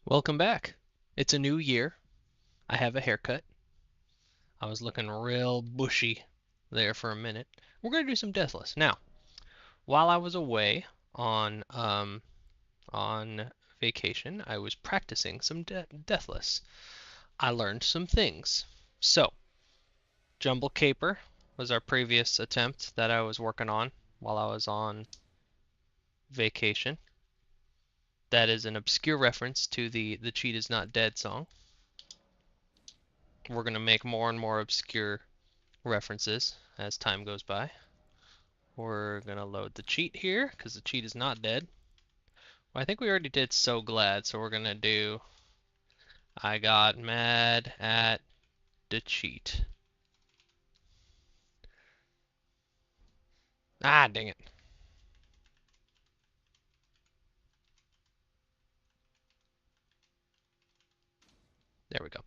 Welcome back. It's a new year. I have a haircut. I was looking real bushy there for a minute. We're gonna do some Deathless. Now, while I was away on on vacation, I was practicing some Deathless. I learned some things. So, Jumble Caper was our previous attempt that I was working on while I was on vacation. That is an obscure reference to the Cheat is Not Dead song. We're gonna make more and more obscure references as time goes by. We're gonna load the cheat here because the cheat is not dead. Well, I think we already did So Glad, so we're gonna do I got mad at the cheat. Ah, dang it. There we go.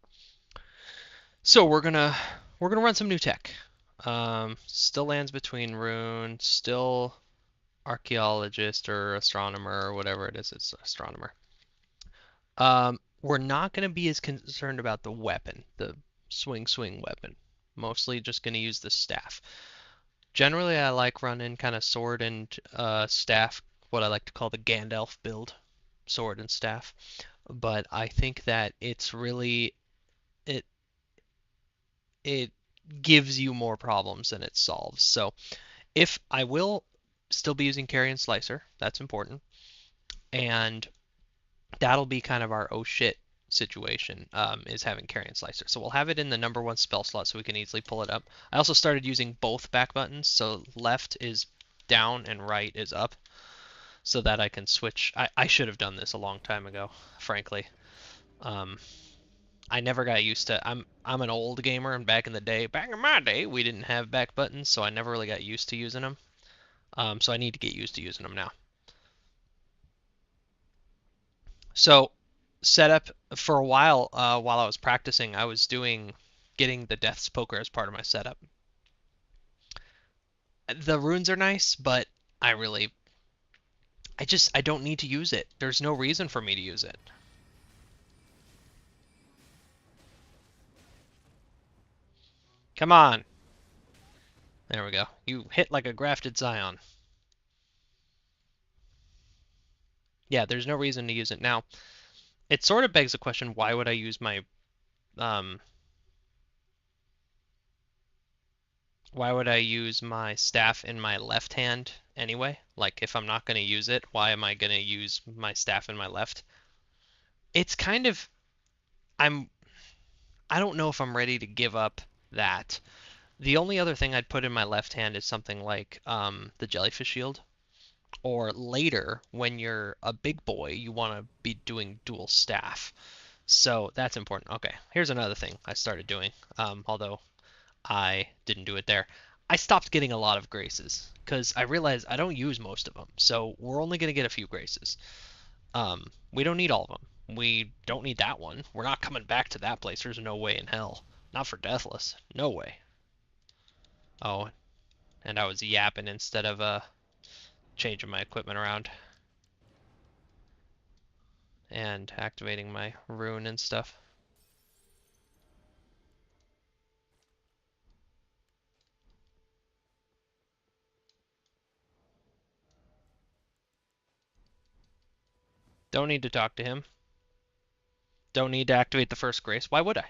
So we're gonna run some new tech. Still lands between rune, still archaeologist or astronomer or whatever it is. It's astronomer. We're not gonna be as concerned about the weapon, the swing weapon. Mostly just gonna use the staff. Generally, I like running kind of sword and staff, what I like to call the Gandalf build, sword and staff. But I think that it's really it it gives you more problems than it solves. So if I will still be using carry and slicer, that's important, and that'll be kind of our oh shit situation is having carry and slicer. So we'll have it in the number one spell slot so we can easily pull it up. I also started using both back buttons, so left is down and right is up, so that I can switch. I should have done this a long time ago, frankly. Um, I never got used to. I'm an old gamer, and back in my day, we didn't have back buttons, so I never really got used to using them. So I need to get used to using them now. So setup for a while I was practicing, I was doing getting the Death's Poker as part of my setup. The runes are nice, but I really I don't need to use it. There's no reason for me to use it. Come on. There we go. You hit like a grafted Scion. Yeah, there's no reason to use it. Now, it sort of begs the question, why would I use my um why would I use my staff in my left hand anyway? Like if I'm not going to use it, why am I going to use my staff in my left? It's kind of I'm I don't know if I'm ready to give up that. The only other thing I'd put in my left hand is something like the jellyfish shield. Or later, when you're a big boy, you want to be doing dual staff. So that's important. Okay, here's another thing I started doing, although I didn't do it there. I stopped getting a lot of graces because I realized I don't use most of them. So we're only going to get a few graces. We don't need all of them. We don't need that one. We're not coming back to that place. There's no way in hell. Not for Deathless. No way. Oh, and I was yapping instead of changing my equipment around and activating my rune and stuff. Don't need to talk to him. Don't need to activate the first grace. Why would I?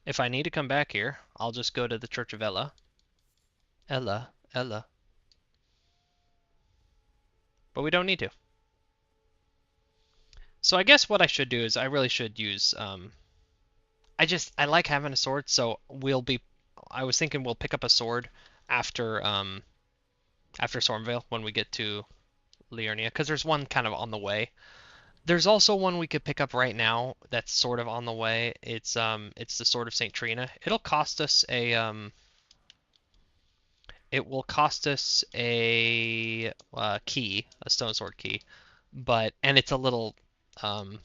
If I need to come back here, I'll just go to the Church of Ella. Ella. But we don't need to. So I guess what I should do is I really should use I like having a sword, so I was thinking we'll pick up a sword after after Stormvale when we get to Liurnia, because there's one kind of on the way. There's also one we could pick up right now that's sort of on the way. It's the Sword of Saint Trina. It will cost us a key, a stone sword key, and it's a little now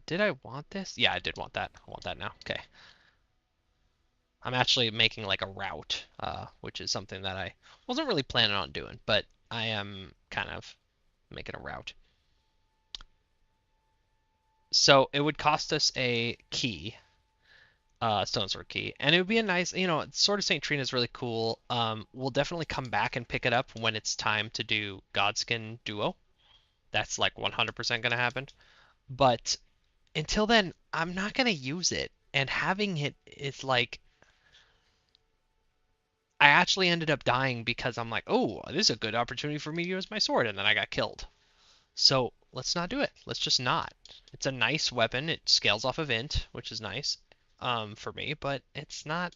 did I want this? Yeah, I did want that. I want that now. Okay. I'm actually making like a route, which is something that I wasn't really planning on doing, but I am kind of. Make it a route. So it would cost us a key, stone sword key, and it would be a nice, Sword of St. Trina is really cool. We'll definitely come back and pick it up when it's time to do Godskin Duo. That's like 100% gonna happen. But until then, I'm not gonna use it. And having it is like, I actually ended up dying because I'm like, oh, this is a good opportunity for me to use my sword, and then I got killed. So let's not do it. Let's just not. It's a nice weapon. It scales off of int, which is nice, for me, but it's not.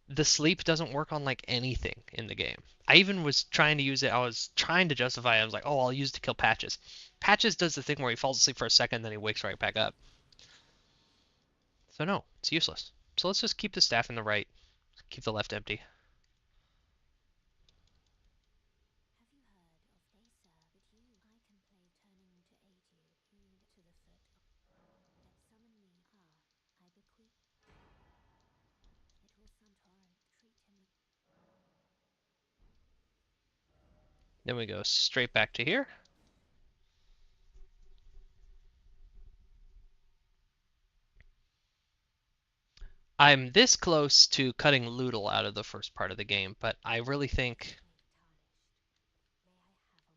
The sleep doesn't work on like anything in the game. I even was trying to use it. I was trying to justify it. I was like, oh, I'll use it to kill Patches. Patches does the thing where he falls asleep for a second, then he wakes right back up. So no, it's useless. So let's just keep the staff in the right, keep the left empty. Then we go straight back to here. I'm this close to cutting Loodle out of the first part of the game, but I really think,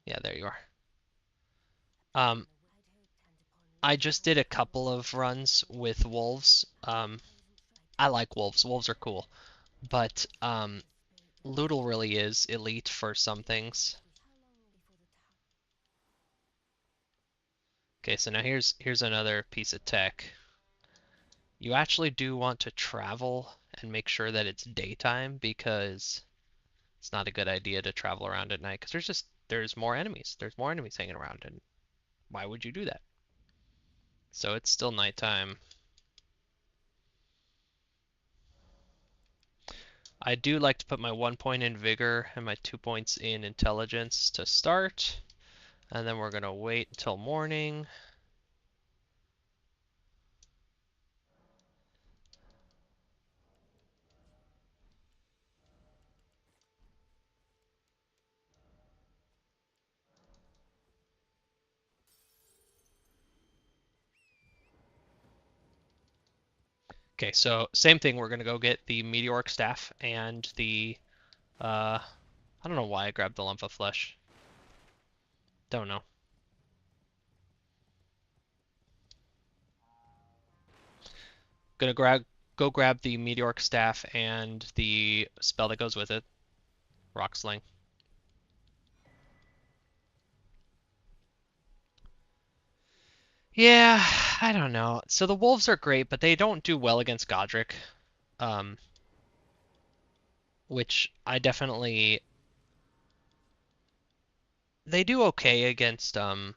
yeah, there you are. Um, I just did a couple of runs with wolves. I like wolves. Wolves are cool, but Loodle really is elite for some things. Okay, so now here's another piece of tech. You actually do want to travel and make sure that it's daytime because it's not a good idea to travel around at night because there's more enemies. There's more enemies hanging around, and why would you do that? So it's still nighttime. I do like to put my 1 point in vigor and my 2 points in intelligence to start, and then we're gonna wait until morning. Okay, so same thing. We're gonna go get the meteoric staff and the I don't know why I grabbed the lump of flesh. Don't know. Gonna go grab the meteoric staff and the spell that goes with it, rock sling. Yeah, I don't know. So the wolves are great, but they don't do well against Godric, um, which I definitely they do okay against um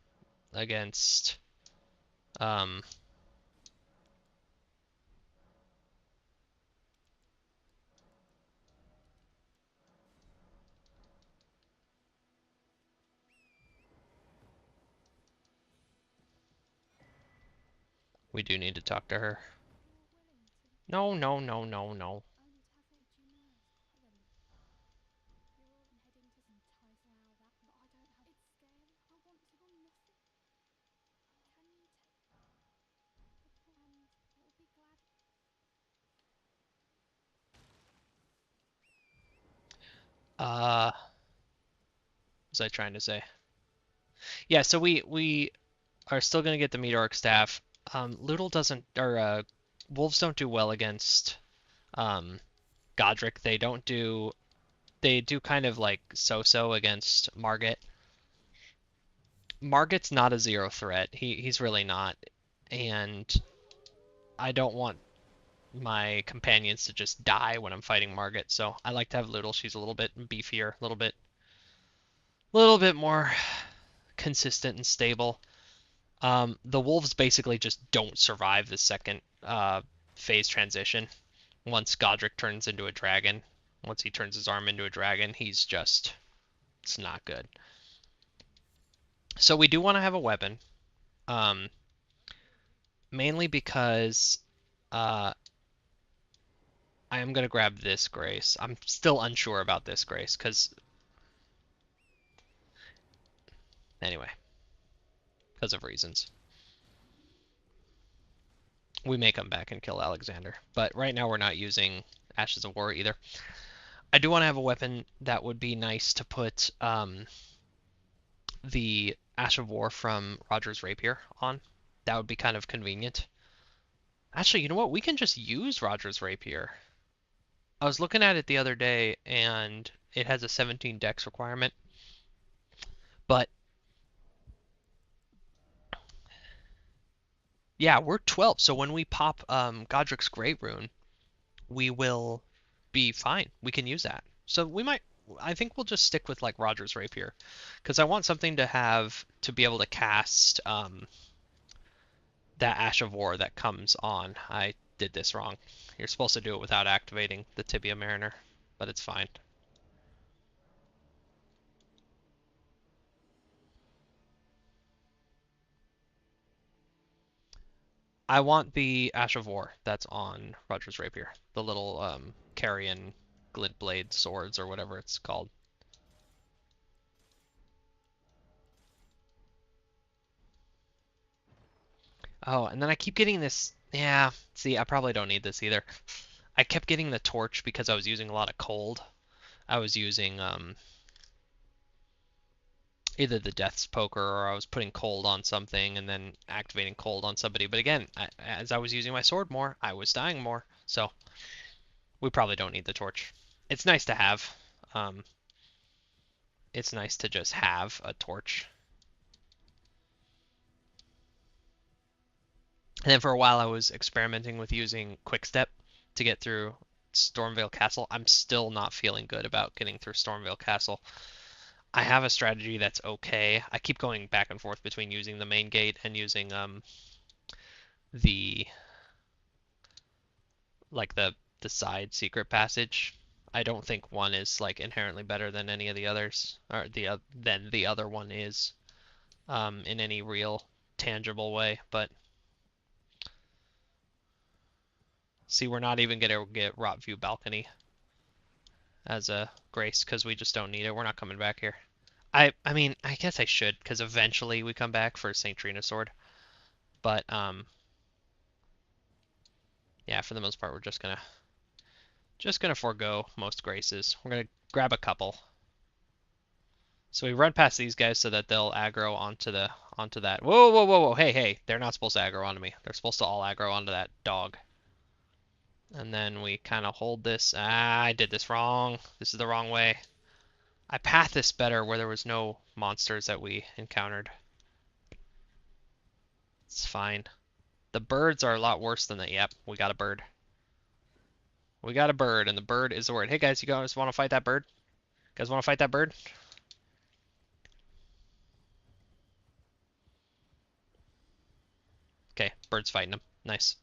we do need to talk to her. No, no, no, no, no. What was I trying to say? Yeah, so we are still gonna get the meteoric staff. Loodle doesn't or wolves don't do well against um Godric. They do kind of like so-so against Margit. Margit's not a zero threat. He's really not. And I don't want my companions to just die when I'm fighting Margit, so I like to have Loodle. She's a little bit beefier, little bit more consistent and stable. The wolves basically just don't survive the second phase transition. Once Godric turns into a dragon, once he turns his arm into a dragon, it's not good. So we do want to have a weapon, um, mainly because uh, I am gonna grab this Grace. I'm still unsure about this Grace because Anyway, because of reasons. We may come back and kill Alexander, but right now we're not using Ashes of War either. I do want to have a weapon that would be nice to put the Ash of War from Roger's Rapier on. That would be kind of convenient. Actually, you know what? We can just use Roger's Rapier. I was looking at it the other day, and it has a 17 dex requirement. But yeah, we're 12. So when we pop Godric's Great Rune, we will be fine. We can use that. So we might. I think we'll just stick with like Roger's Rapier, because I want something to have to be able to cast that Ash of War that comes on. I did this wrong. You're supposed to do it without activating the Tibia Mariner, but it's fine. I want the Ash of War that's on Roger's Rapier. The little Carrion Glid Blade swords or whatever it's called. Oh, and then I keep getting this. Yeah, see, I probably don't need this either. I kept getting the torch because I was using a lot of cold. I was using either the Death's Poker or I was putting cold on something and then activating cold on somebody. But again, as I was using my sword more, I was dying more. So we probably don't need the torch. It's nice to have. Um, it's nice to just have a torch. And then for a while I was experimenting with using Quickstep to get through Stormvale Castle. I'm still not feeling good about getting through Stormvale Castle. I have a strategy that's okay. I keep going back and forth between using the main gate and using the like the side secret passage. I don't think one is like inherently better than any of the others, or than the other one is, in any real tangible way. But see, we're not even gonna get Rot View Balcony as a grace because we just don't need it. We're not coming back here. I mean, I guess I should because eventually we come back for St. Trina Sword. But yeah, for the most part, we're just gonna forego most graces. We're gonna grab a couple. So we run past these guys so that they'll aggro onto that. Whoa, whoa, whoa, whoa! Hey, hey! They're not supposed to aggro onto me. They're supposed to all aggro onto that dog. And then we kind of hold this. Ah, I did this wrong. This is the wrong way. I pathed this better where there was no monsters that we encountered. It's fine. The birds are a lot worse than the. Yep, we got a bird. We got a bird, and the bird is the word. Hey guys, you guys want to fight that bird? You guys want to fight that bird? Okay, bird's fighting him. Nice.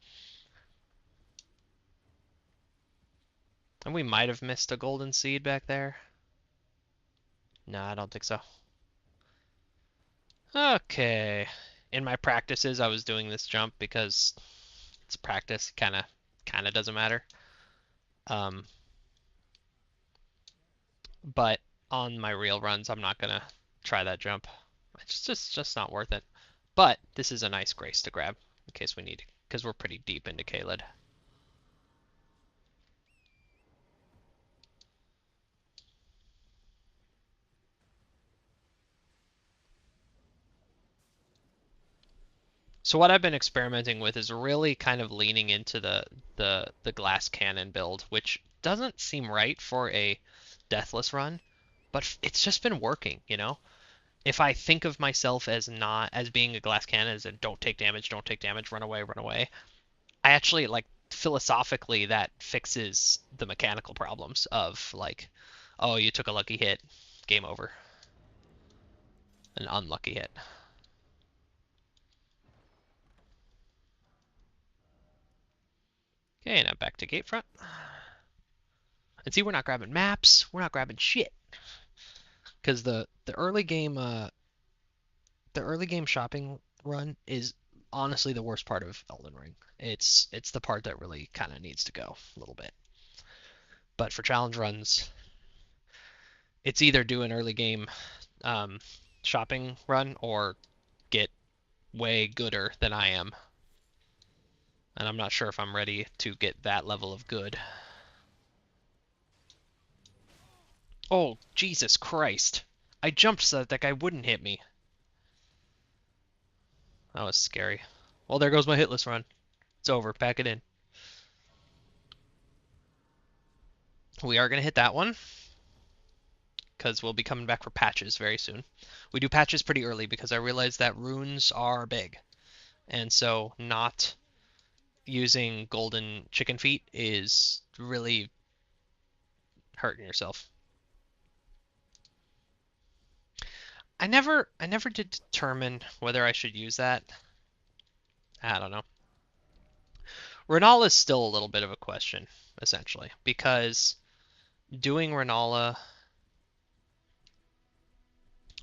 And we might have missed a golden seed back there. No, I don't think so. Okay. In my practices, I was doing this jump because it's practice. Kind of doesn't matter. Um, but on my real runs, I'm not gonna try that jump. It's just not worth it. But this is a nice grace to grab in case we need it, because we're pretty deep into Caelid. So what I've been experimenting with is really kind of leaning into the glass cannon build, which doesn't seem right for a Deathless run, but it's just been working, you know? If I think of myself as not as being a glass cannon, as a don't take damage, don't take damage, run away, I actually like philosophically that fixes the mechanical problems of like, oh, you took a lucky hit, game over. An unlucky hit. Okay, now back to gate front. And see, we're not grabbing maps. We're not grabbing shit. Because the early game shopping run is honestly the worst part of Elden Ring. It's the part that really kind of needs to go a little bit. But for challenge runs, it's either do an early game shopping run or get way gooder than I am. And I'm not sure if I'm ready to get that level of good. Oh, Jesus Christ. I jumped so that that guy wouldn't hit me. That was scary. Well, there goes my hitless run. It's over. Pack it in. We are going to hit that one because we'll be coming back for patches very soon. We do patches pretty early because I realize that runes are big. And so not using golden chicken feet is really hurting yourself. I never did determine whether I should use that. I don't know. Renala is still a little bit of a question, essentially, because doing Renala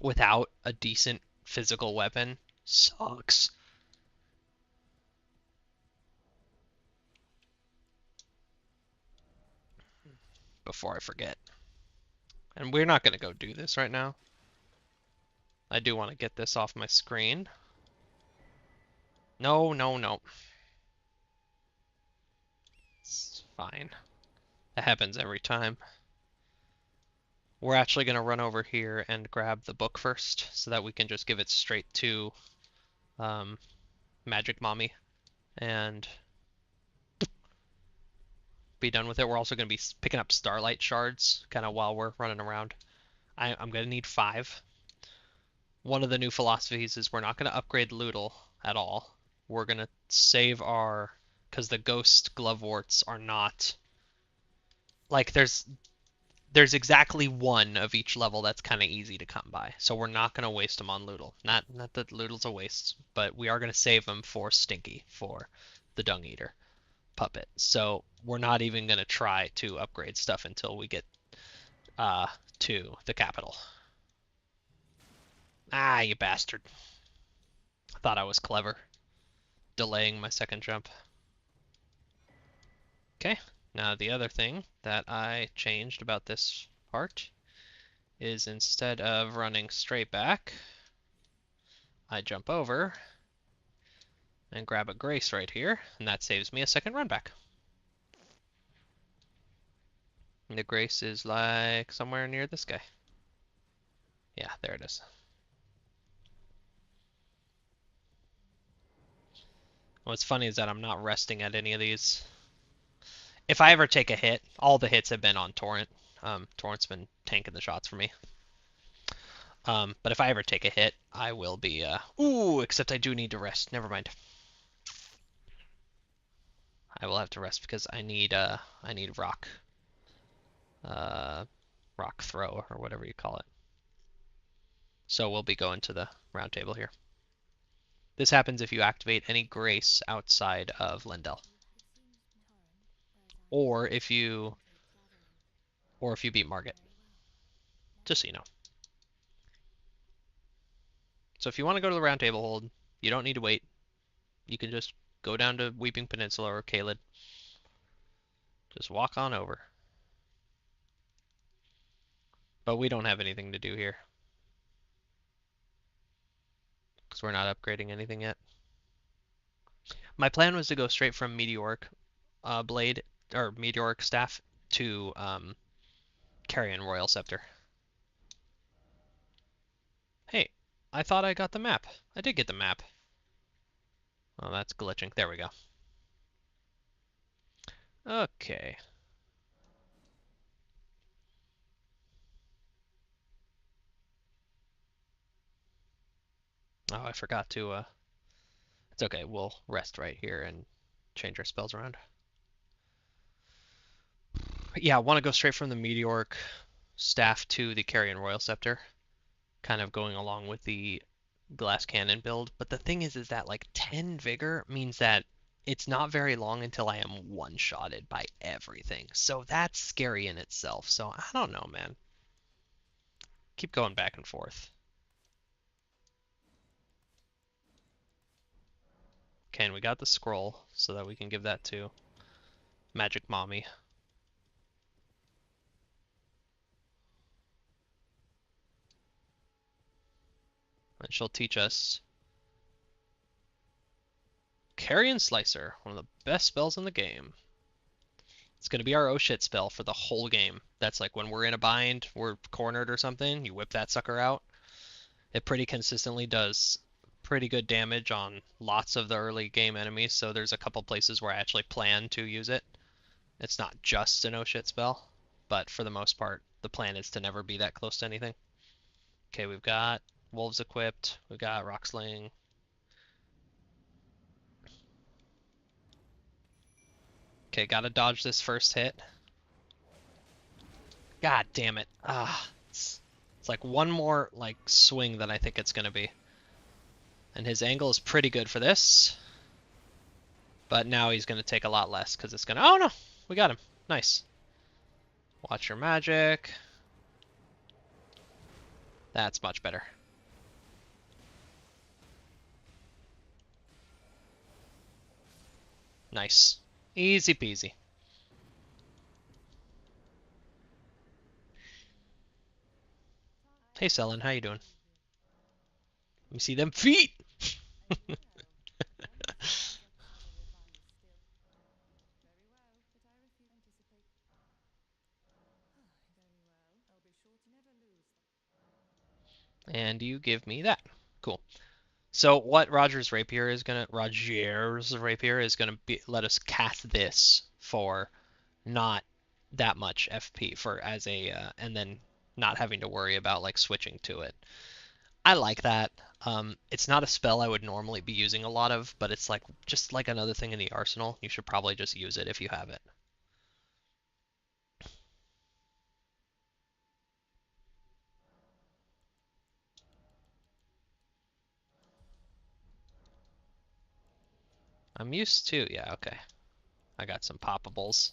without a decent physical weapon sucks. Before I forget. And we're not going to go do this right now. I do want to get this off my screen. No, no, no. It's fine. That happens every time. We're actually going to run over here and grab the book first so that we can just give it straight to Magic Mommy and be done with it. We're also going to be picking up Starlight Shards kind of while we're running around. I'm going to need 5. One of the new philosophies is we're not going to upgrade Loodle at all. We're going to save our... because the Ghost Gloveworts are not... like, there's exactly one of each level that's kind of easy to come by. So we're not going to waste them on Loodle. Not that Loodle's a waste, but we are going to save them for Stinky, for the Dung Eater puppet. So we're not even going to try to upgrade stuff until we get to the capital. Ah, you bastard. I thought I was clever. Delaying my second jump. Okay, now the other thing that I changed about this part is instead of running straight back, I jump over and grab a Grace right here, and that saves me a second run back. And the Grace is like somewhere near this guy. Yeah, there it is. What's funny is that I'm not resting at any of these. If I ever take a hit, all the hits have been on Torrent. Torrent's been tanking the shots for me. But if I ever take a hit, I will be... Ooh, except I do need to rest. Never mind. I will have to rest because I need rock. Rock throw, or whatever you call it. So we'll be going to the round table here. This happens if you activate any Grace outside of Lendel. Or if you beat Margit. Just so you know. So if you want to go to the round table hold, you don't need to wait. You can just go down to Weeping Peninsula or Caelid. Just walk on over. But we don't have anything to do here. Because we're not upgrading anything yet. My plan was to go straight from Meteoric Blade, or Meteoric Staff, to Carrion Royal Scepter. Hey, I thought I got the map. I did get the map. Oh, that's glitching. There we go. Okay. Oh, I forgot to, it's okay, we'll rest right here and change our spells around. Yeah, I want to go straight from the Meteoric Staff to the Carrion Royal Scepter. Kind of going along with the Glass Cannon build. But the thing is that, like, 10 Vigor means that it's not very long until I am one-shotted by everything. So that's scary in itself. So I don't know, man. Keep going back and forth. Okay, and we got the scroll so that we can give that to Magic Mommy. and she'll teach us Carrion Slicer, one of the best spells in the game. It's going to be our oh shit spell for the whole game. That's like when we're in a bind, we're cornered or something, you whip that sucker out. It pretty consistently does pretty good damage on lots of the early game enemies, so there's a couple places where I actually plan to use it. It's not just an oh shit spell, but for the most part, the plan is to never be that close to anything. Okay, we've got wolves equipped, we've got rock sling. Okay, gotta dodge this first hit. God damn it. It's like one more like swing than I think it's gonna be. And his angle is pretty good for this. But now he's gonna take a lot less because it's gonna. Oh no! We got him. Nice. Watch your magic. That's much better. Nice. Easy peasy. Hey Selen, how you doing? Let me see them feet! And you give me that. Cool. So what Roger's Rapier is gonna be let us cast this for not that much FP for as a and then not having to worry about like switching to it. I like that. It's not a spell I would normally be using a lot of, but it's like just like another thing in the arsenal. You should probably just use it if you have it. I'm used to, yeah, okay. I got some poppables.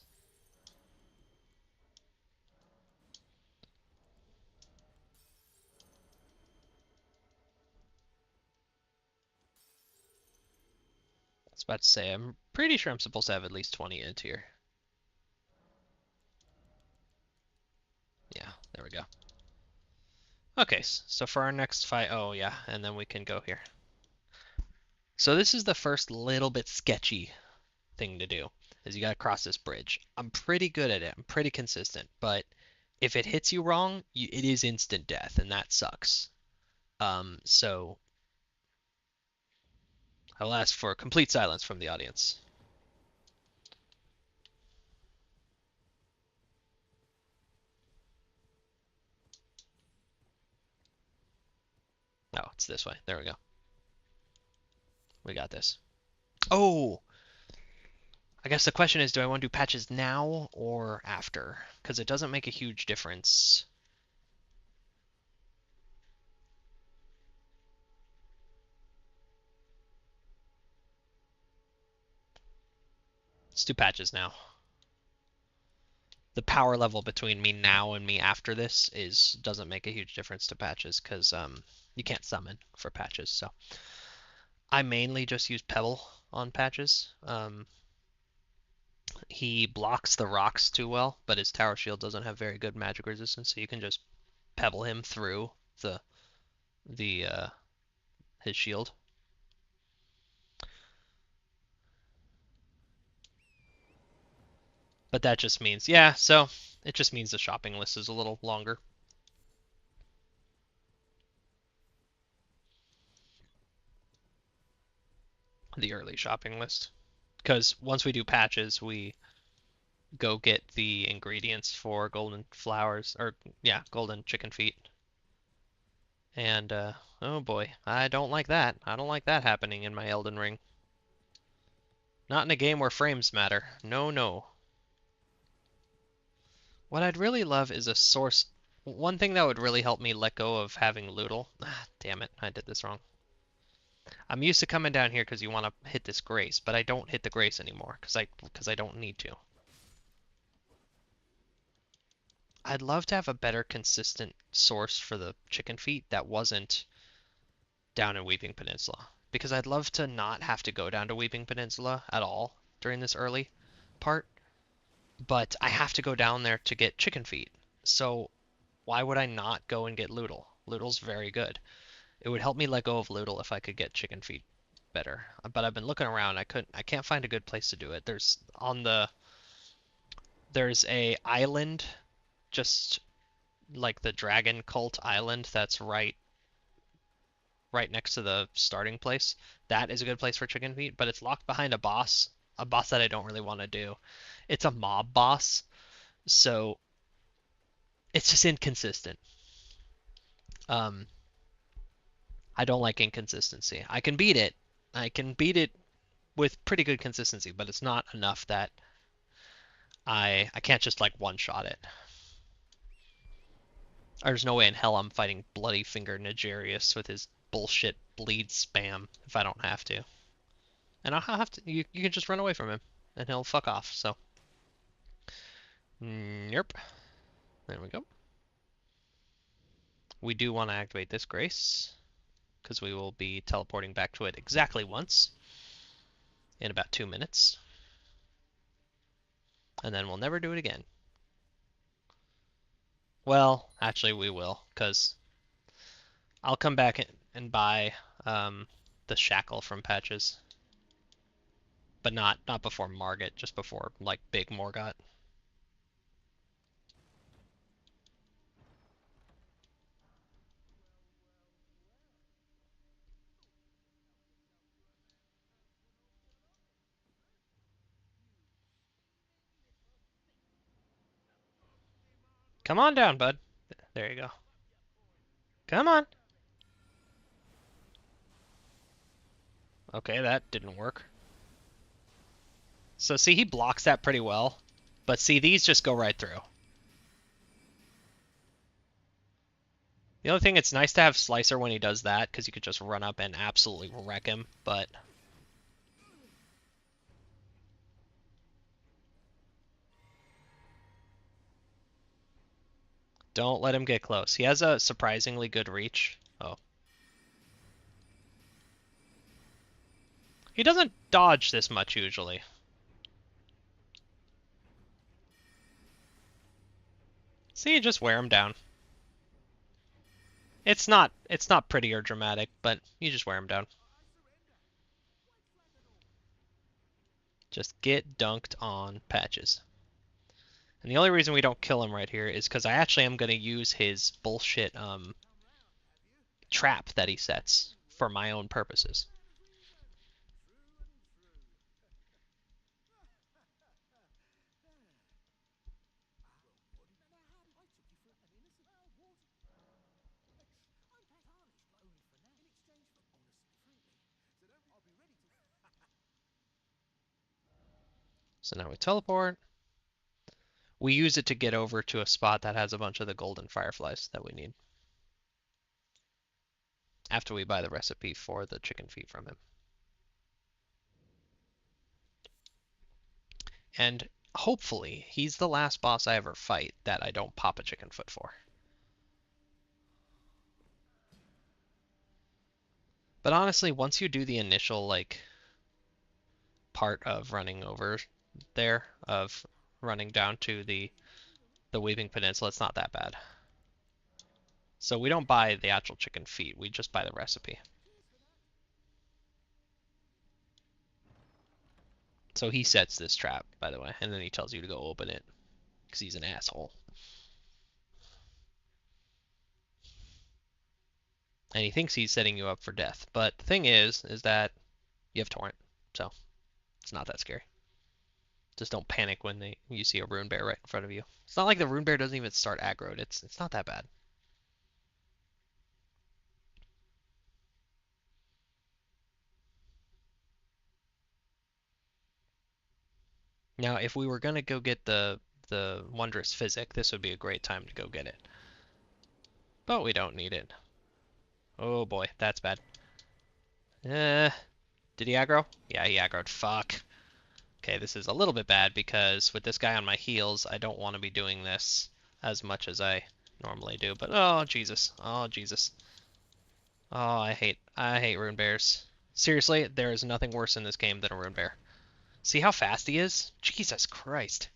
I was about to say, I'm pretty sure I'm supposed to have at least 20 int here. Yeah, there we go. Okay, so for our next fight, oh yeah, and then we can go here. So this is the first little bit sketchy thing to do, is you gotta cross this bridge. I'm pretty good at it, I'm pretty consistent, but if it hits you wrong, it is instant death, and that sucks. So I'll ask for complete silence from the audience. No, it's this way. There we go. We got this. Oh! I guess the question is, do I want to do patches now or after? Because it doesn't make a huge difference. Let's do patches now. The power level between me now and me after this doesn't make a huge difference to patches because you can't summon for patches. So I mainly just use Pebble on patches. He blocks the rocks too well, but his tower shield doesn't have very good magic resistance, so you can just pebble him through the his shield. But that just means, yeah, so it just means the shopping list is a little longer. The early shopping list. Because once we do patches, we go get the ingredients for golden flowers, or yeah, golden chicken feet. And oh boy, I don't like that. I don't like that happening in my Elden Ring. Not in a game where frames matter. No, no. What I'd really love is a source. One thing that would really help me let go of having Loodle. Ah, damn it, I did this wrong. I'm used to coming down here because you want to hit this grace, but I don't hit the grace anymore because I don't need to. I'd love to have a better consistent source for the chicken feet that wasn't down in Weeping Peninsula. Because I'd love to not have to go down to Weeping Peninsula at all during this early part. But I have to go down there to get chicken feet. So why would I not go and get Loodle? Loodle's very good. It would help me let go of Loodle if I could get chicken feet better. But I've been looking around. I can't find a good place to do it. There's a island just like the Dragon Cult Island that's right next to the starting place. That is a good place for chicken feet, but it's locked behind a boss that I don't really want to do. It's a mob boss, so it's just inconsistent. Um, I don't like inconsistency. I can beat it with pretty good consistency, but it's not enough that I can't just like one shot it. There's no way in hell I'm fighting Bloody Finger Nigerius with his bullshit bleed spam if I don't have to. And I'll have to. You can just run away from him, and he'll fuck off. So, yep. There we go. We do want to activate this grace because we will be teleporting back to it exactly once in about 2 minutes, and then we'll never do it again. Well, actually, we will, because I'll come back and buy the shackle from Patches, but not before Margit, just before like Big Morgott. Come on down, bud. There you go. Come on. Okay, that didn't work. So see, he blocks that pretty well, but see, these just go right through. The only thing, it's nice to have Slicer when he does that, because you could just run up and absolutely wreck him, but don't let him get close. He has a surprisingly good reach. Oh. He doesn't dodge this much usually. See, just wear him down. It's not pretty or dramatic, but you just wear him down. Just get dunked on, Patches. And the only reason we don't kill him right here is because I actually am going to use his bullshit trap that he sets for my own purposes. So now we teleport. We use it to get over to a spot that has a bunch of the golden fireflies that we need after we buy the recipe for the chicken feet from him. And hopefully, he's the last boss I ever fight that I don't pop a chicken foot for. But honestly, once you do the initial like part of running over there, of running down to the Weaving Peninsula, it's not that bad. So we don't buy the actual chicken feet, we just buy the recipe. So he sets this trap, by the way, and then he tells you to go open it, because he's an asshole. And he thinks he's setting you up for death. But the thing is that you have Torrent, so it's not that scary. Just don't panic when you see a Rune Bear right in front of you. It's not like the Rune Bear doesn't even start aggroed. It's not that bad. Now, if we were gonna go get the Wondrous Physic, this would be a great time to go get it. But we don't need it. Oh boy, that's bad. Did he aggro? Yeah, he aggroed. Fuck. Okay, this is a little bit bad because with this guy on my heels, I don't want to be doing this as much as I normally do. But oh Jesus, oh Jesus, oh I hate Rune Bears. Seriously, there is nothing worse in this game than a Rune Bear. See how fast he is? Jesus Christ.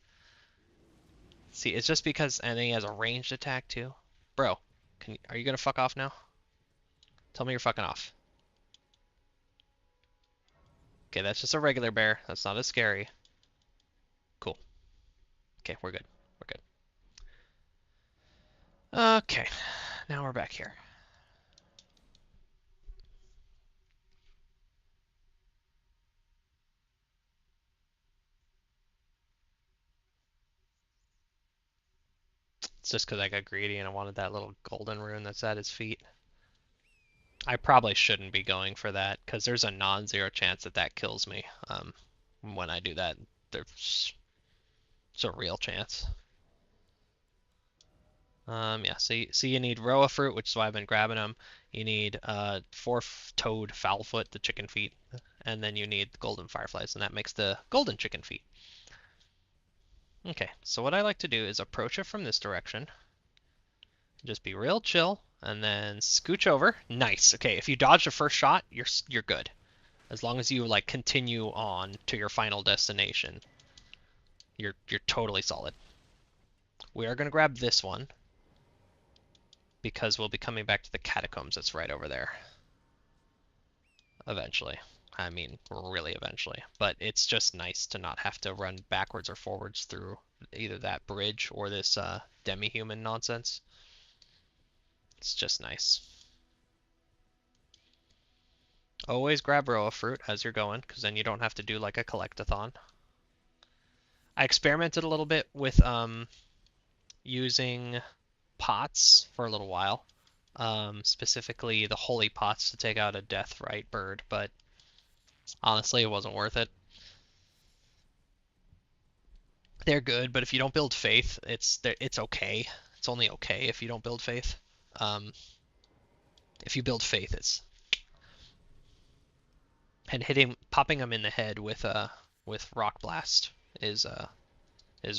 See, it's just because, and then he has a ranged attack too. Bro, are you gonna fuck off now? Tell me you're fucking off. Okay, that's just a regular bear. That's not as scary. Cool. Okay, we're good. We're good. Okay, now we're back here. It's just because I got greedy and I wanted that little golden rune that's at his feet. I probably shouldn't be going for that because there's a non-zero chance that that kills me. When I do that, there's it's a real chance. Yeah. So you need Roa fruit, which is why I've been grabbing them. You need four-toed foulfoot, the chicken feet, and then you need the golden fireflies, and that makes the golden chicken feet. Okay. So what I like to do is approach it from this direction. Just be real chill, and then scooch over. Nice. Okay. If you dodge the first shot, you're good. As long as you like continue on to your final destination, you're totally solid. We are gonna grab this one because we'll be coming back to the catacombs that's right over there. Eventually. I mean, really eventually. But it's just nice to not have to run backwards or forwards through either that bridge or this demi-human nonsense. It's just nice. Always grab Roa fruit as you're going, because then you don't have to do like a collectathon. I experimented a little bit with using pots for a little while. Specifically the holy pots to take out a deathrite bird, but honestly, it wasn't worth it. They're good, but if you don't build faith, it's okay. It's only okay if you don't build faith. Um, if you build faith, it's and popping them in the head with rock blast is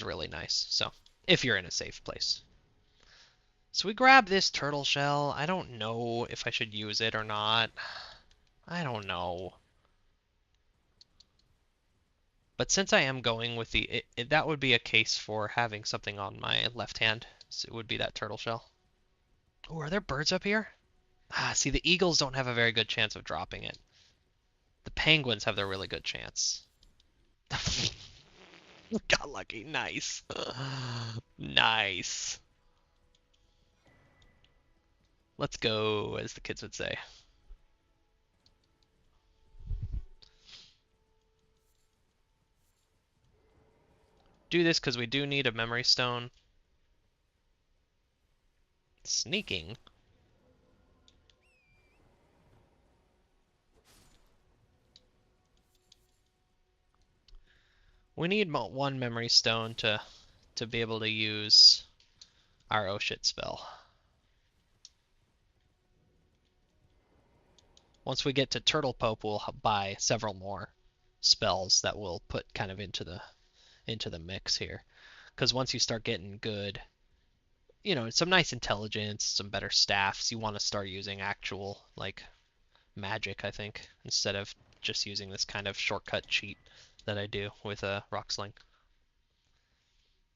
really nice. So if you're in a safe place. So we grab this turtle shell. I don't know if I should use it or not. I don't know. But since I am going with that would be a case for having something on my left hand. So it would be that turtle shell. Oh, are there birds up here? Ah, see, the eagles don't have a very good chance of dropping it. The penguins have their really good chance. Got lucky. Nice. Nice. Let's go, as the kids would say. Do this because we do need a memory stone. Sneaking. We need one memory stone to be able to use our oh shit spell. Once we get to Turtle Pope, we'll buy several more spells that we'll put kind of into the mix here. Because once you start getting good, some nice intelligence, some better staffs, you want to start using actual like magic, I think, instead of just using this kind of shortcut cheat that I do with a rock sling.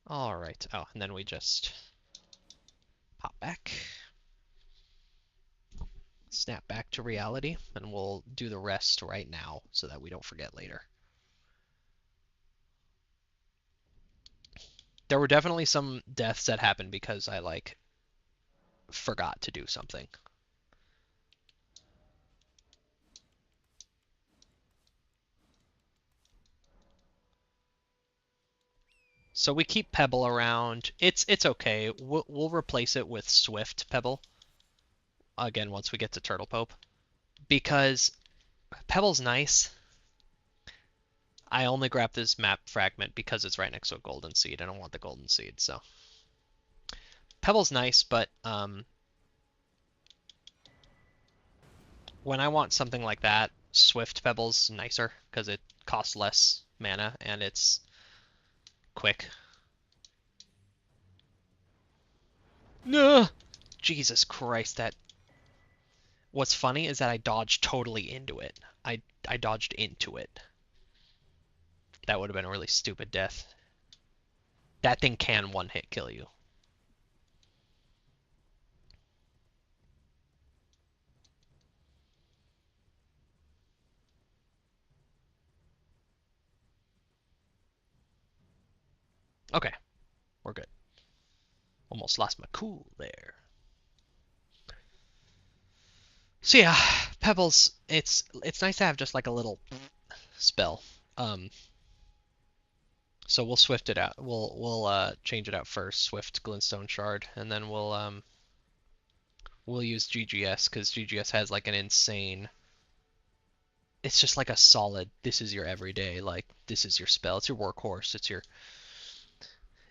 All right. Oh, and then we just pop back. Snap back to reality, and we'll do the rest right now so that we don't forget later. There were definitely some deaths that happened because I like forgot to do something. So we keep Pebble around. It's okay. We'll replace it with Swift Pebble again once we get to Turtle Pope because Pebble's nice. I only grabbed this map fragment because it's right next to a golden seed. I don't want the golden seed, so Pebble's nice, but when I want something like that, Swift Pebble's nicer because it costs less mana and it's quick. No, Jesus Christ! What's funny is that I dodged totally into it. I dodged into it. That would have been a really stupid death. That thing can one hit kill you. Okay, we're good. Almost lost my cool there. So yeah, Pebbles, it's nice to have just like a little spell. Um, so we'll swift it out. We'll change it out first, swift glintstone shard, and then we'll use GGS because GGS has like an insane. It's just like a solid. This is your everyday. Like this is your spell. It's your workhorse. It's your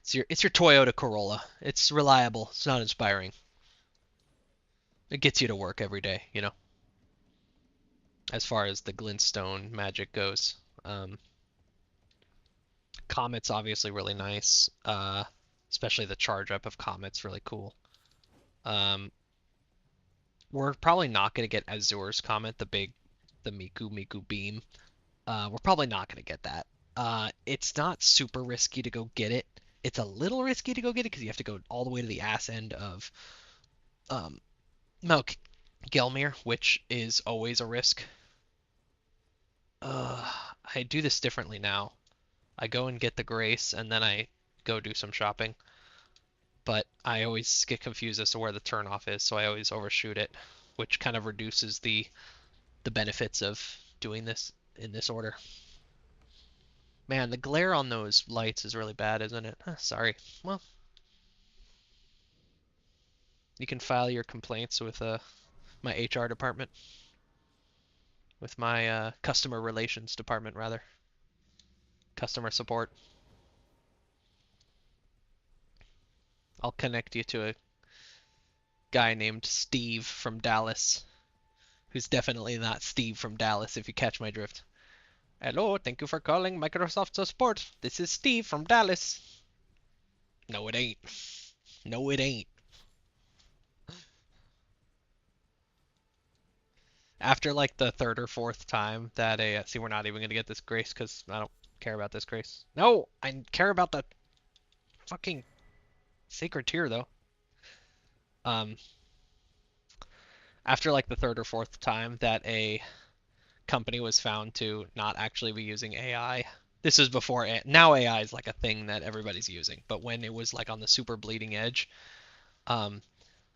Toyota Corolla. It's reliable. It's not inspiring. It gets you to work every day. As far as the glintstone magic goes. Comet's obviously really nice. Especially the charge up of Comet's really cool. Um, we're probably not gonna get Azur's Comet, the Miku beam. We're probably not gonna get that. It's not super risky to go get it. It's a little risky to go get it because you have to go all the way to the ass end of um, Mount Gelmir, which is always a risk. I do this differently now. I go and get the Grace, and then I go do some shopping. But I always get confused as to where the turnoff is, so I always overshoot it, which kind of reduces the benefits of doing this in this order. Man, the glare on those lights is really bad, isn't it? Sorry. Well, you can file your complaints with my HR department, with my customer relations department, rather. Customer support. I'll connect you to a guy named Steve from Dallas, who's definitely not Steve from Dallas, if you catch my drift. Hello, thank you for calling Microsoft Support. This is Steve from Dallas. No, it ain't. No, it ain't. After like the third or fourth time that see, we're not even gonna get this Grace because I don't care about this Grace. No, I care about the fucking Sacred Tear though. Um, after like the third or fourth time that a company was found to not actually be using AI. This is before now AI is like a thing that everybody's using, but when it was like on the super bleeding edge, um,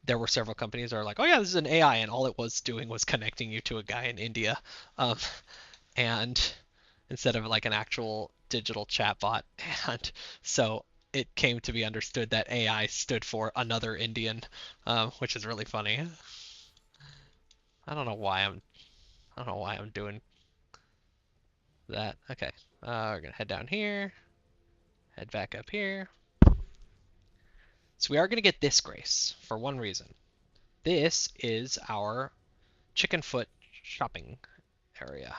there were several companies that are like, oh yeah, this is an AI, and all it was doing was connecting you to a guy in India, um, and instead of like an actual digital chatbot, and so it came to be understood that AI stood for another Indian, which is really funny. I don't know why I'm doing that. Okay, we're gonna head down here, head back up here. So we are gonna get this Grace for one reason. This is our chicken foot shopping area.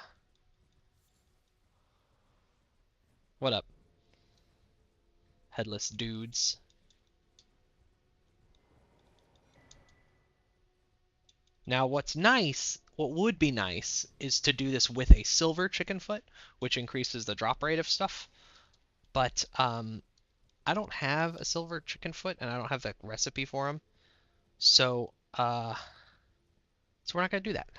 What up, headless dudes? Now, what would be nice, is to do this with a silver chicken foot, which increases the drop rate of stuff. But I don't have a silver chicken foot, and I don't have the recipe for them, so so we're not gonna do that.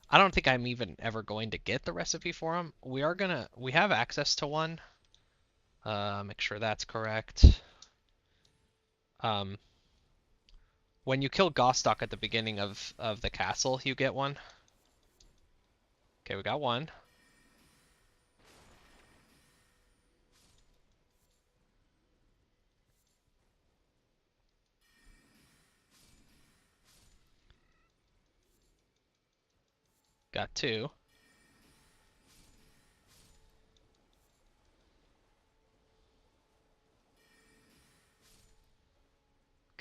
I don't think I'm even ever going to get the recipe for them. We have access to one. Make sure that's correct. Um, when you kill Gostock at the beginning of the castle, you get one. Okay, we got one. Got two.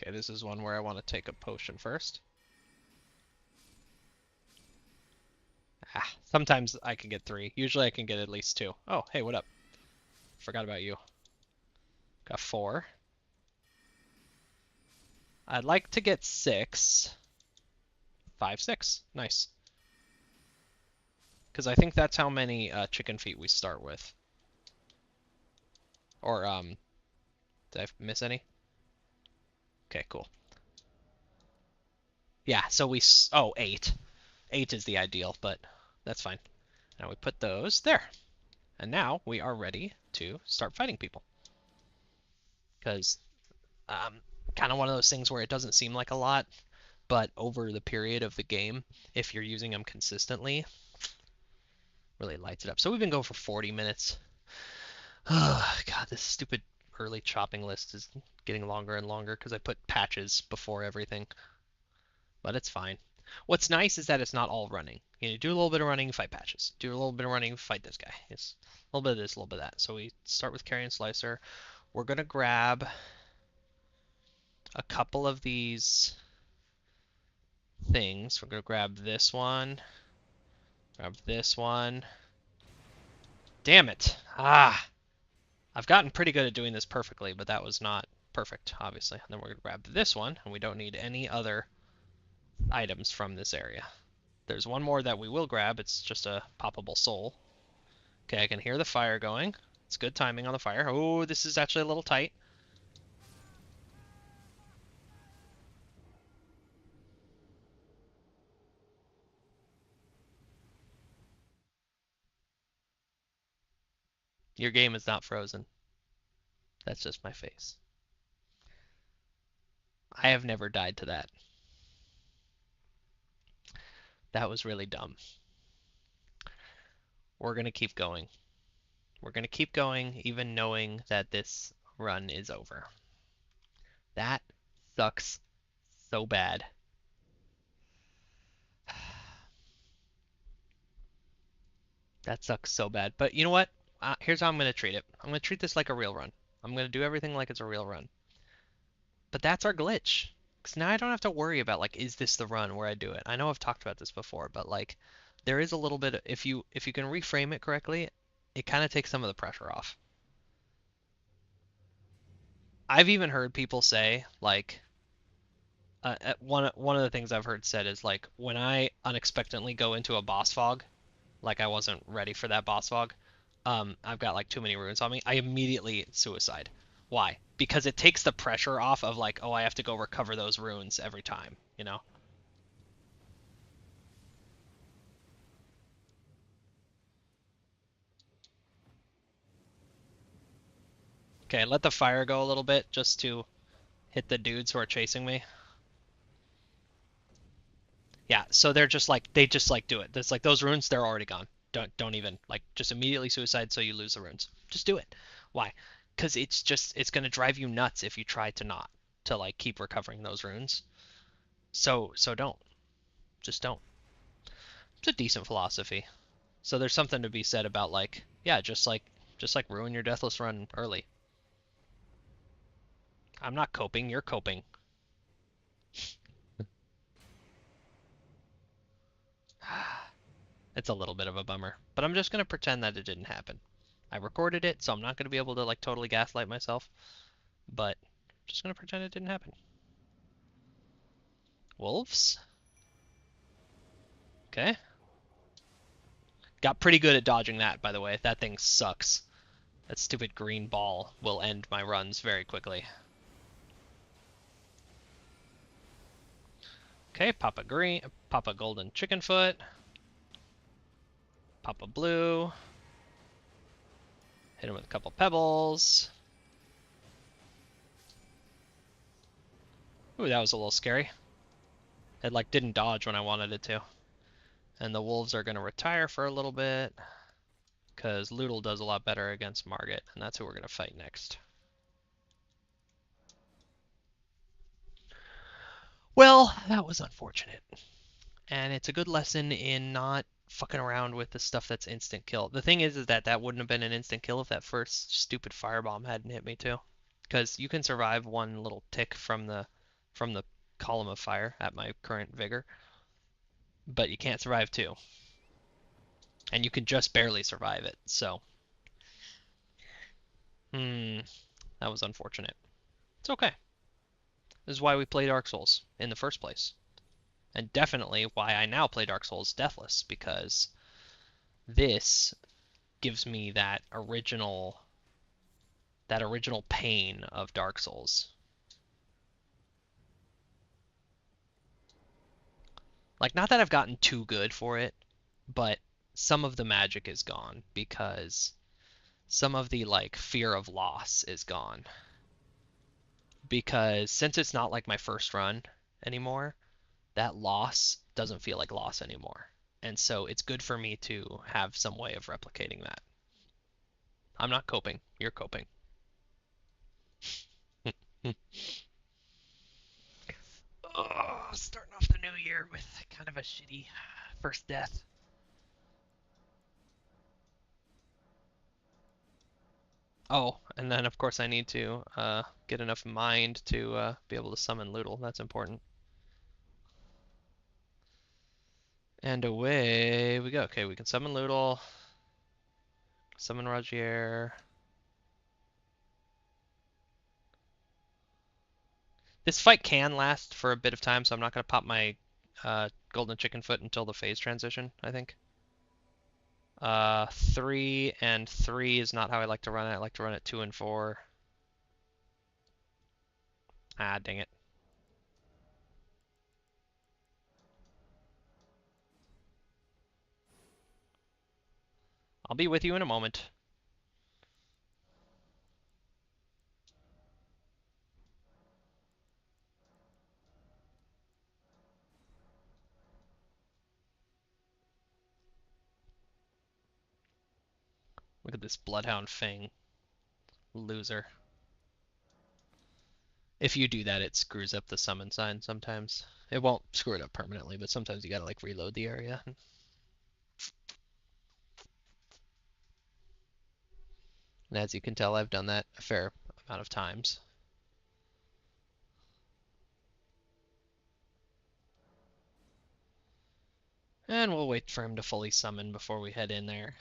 Okay, this is one where I want to take a potion first. Sometimes I can get three. Usually I can get at least two. Oh, hey, what up? Forgot about you. Got four. I'd like to get six. 5, 6. Nice. Because I think that's how many chicken feet we start with. Or, did I miss any? Okay, cool. Yeah, so oh, 8. 8 is the ideal, but that's fine. Now we put those there. And now we are ready to start fighting people. because kind of one of those things where it doesn't seem like a lot, but over the period of the game, if you're using them consistently, really lights it up. So we've been going for 40 minutes. Oh, God, this stupid early chopping list is getting longer and longer because I put patches before everything, but it's fine. What's nice is that it's not all running. You do a little bit of running, fight patches. Do a little bit of running, fight this guy. It's a little bit of this, a little bit of that. So we start with carry and slicer. We're gonna grab a couple of these things. We're gonna grab this one, grab this one. Damn it! Ah, I've gotten pretty good at doing this perfectly, but that was not perfect, obviously. And then we're gonna grab this one, and we don't need any other items from this area. There's one more that we will grab. It's just a poppable soul. Okay, I can hear the fire going. It's good timing on the fire. Oh, this is actually a little tight. Your game is not frozen. That's just my face. I have never died to that. That was really dumb. We're going to keep going. We're going to keep going even knowing that this run is over. That sucks so bad. That sucks so bad. But you know what? Here's how I'm going to treat it. I'm going to treat this like a real run. I'm going to do everything like it's a real run. But that's our glitch. Because now I don't have to worry about, like, is this the run where I do it? I know I've talked about this before, but, like, there is a little bit, if you can reframe it correctly, it kind of takes some of the pressure off. I've even heard people say, like, one of the things I've heard said is, like, when I unexpectedly go into a boss fog, like I wasn't ready for that boss fog, I've got like too many runes on me, I immediately suicide. Why? Because it takes the pressure off of like, oh, I have to go recover those runes every time, you know? Okay, let the fire go a little bit just to hit the dudes who are chasing me. Yeah, so they just like do it. It's like those runes, they're already gone. Don't even like just immediately suicide so you lose the runes. Just do it. Why? Because it's gonna drive you nuts if you try to not to like keep recovering those runes. So don't. Just don't. It's a decent philosophy. So there's something to be said about like, yeah, just like ruin your deathless run early. I'm not coping, you're coping. It's a little bit of a bummer, but I'm just gonna pretend that it didn't happen. I recorded it, so I'm not gonna be able to like totally gaslight myself, but I'm just gonna pretend it didn't happen. Wolves? Okay. Got pretty good at dodging that, by the way. That thing sucks. That stupid green ball will end my runs very quickly. Okay, pop a golden chicken foot, pop a blue, hit him with a couple pebbles. Ooh, that was a little scary. It like didn't dodge when I wanted it to. And the wolves are gonna retire for a little bit because Loodle does a lot better against Margit, and that's who we're gonna fight next. Well, that was unfortunate. And it's a good lesson in not fucking around with the stuff that's instant kill. The thing is that that wouldn't have been an instant kill if that first stupid firebomb hadn't hit me too. Because you can survive one little tick from the column of fire at my current vigor, but you can't survive two. And you can just barely survive it. So, that was unfortunate. It's okay. This is why we play Dark Souls in the first place. And definitely why I now play Dark Souls Deathless, because this gives me that original pain of Dark Souls. Like, not that I've gotten too good for it, but some of the magic is gone because some of the like fear of loss is gone. because since it's not like my first run anymore, that loss doesn't feel like loss anymore. And so it's good for me to have some way of replicating that. I'm not coping. You're coping. Oh, starting off the new year with kind of a shitty first death. Oh, and then of course I need to get enough mind to be able to summon Loodle. That's important. And away we go. Okay, we can summon Loodle, summon Rogier. This fight can last for a bit of time, so I'm not going to pop my Golden Chicken Foot until the phase transition, I think. 3 and 3 is not how I like to run it. I like to run it 2 and 4. Ah, dang it. I'll be with you in a moment. Look at this Bloodhound Fang loser. If you do that, it screws up the summon sign sometimes. It won't screw it up permanently, but sometimes you gotta like reload the area. And as you can tell, I've done that a fair amount of times. And we'll wait for him to fully summon before we head in there.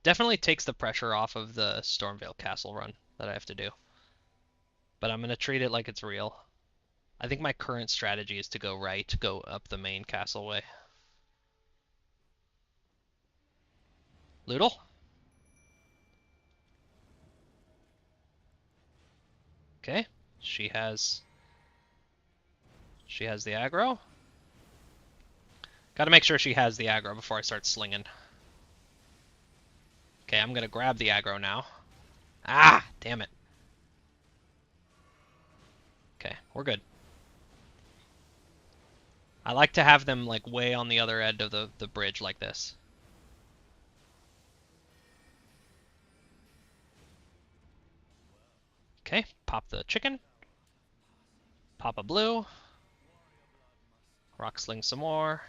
Definitely takes the pressure off of the Stormveil Castle run that I have to do. But I'm going to treat it like it's real. I think my current strategy is to go right, go up the main castle way. Loodle? Okay. She has the aggro. Gotta make sure she has the aggro before I start slinging. Okay, I'm gonna grab the aggro now. Ah, damn it. Okay, we're good. I like to have them like way on the other end of the bridge like this. Okay, pop the chicken. Pop a blue. Rock sling some more.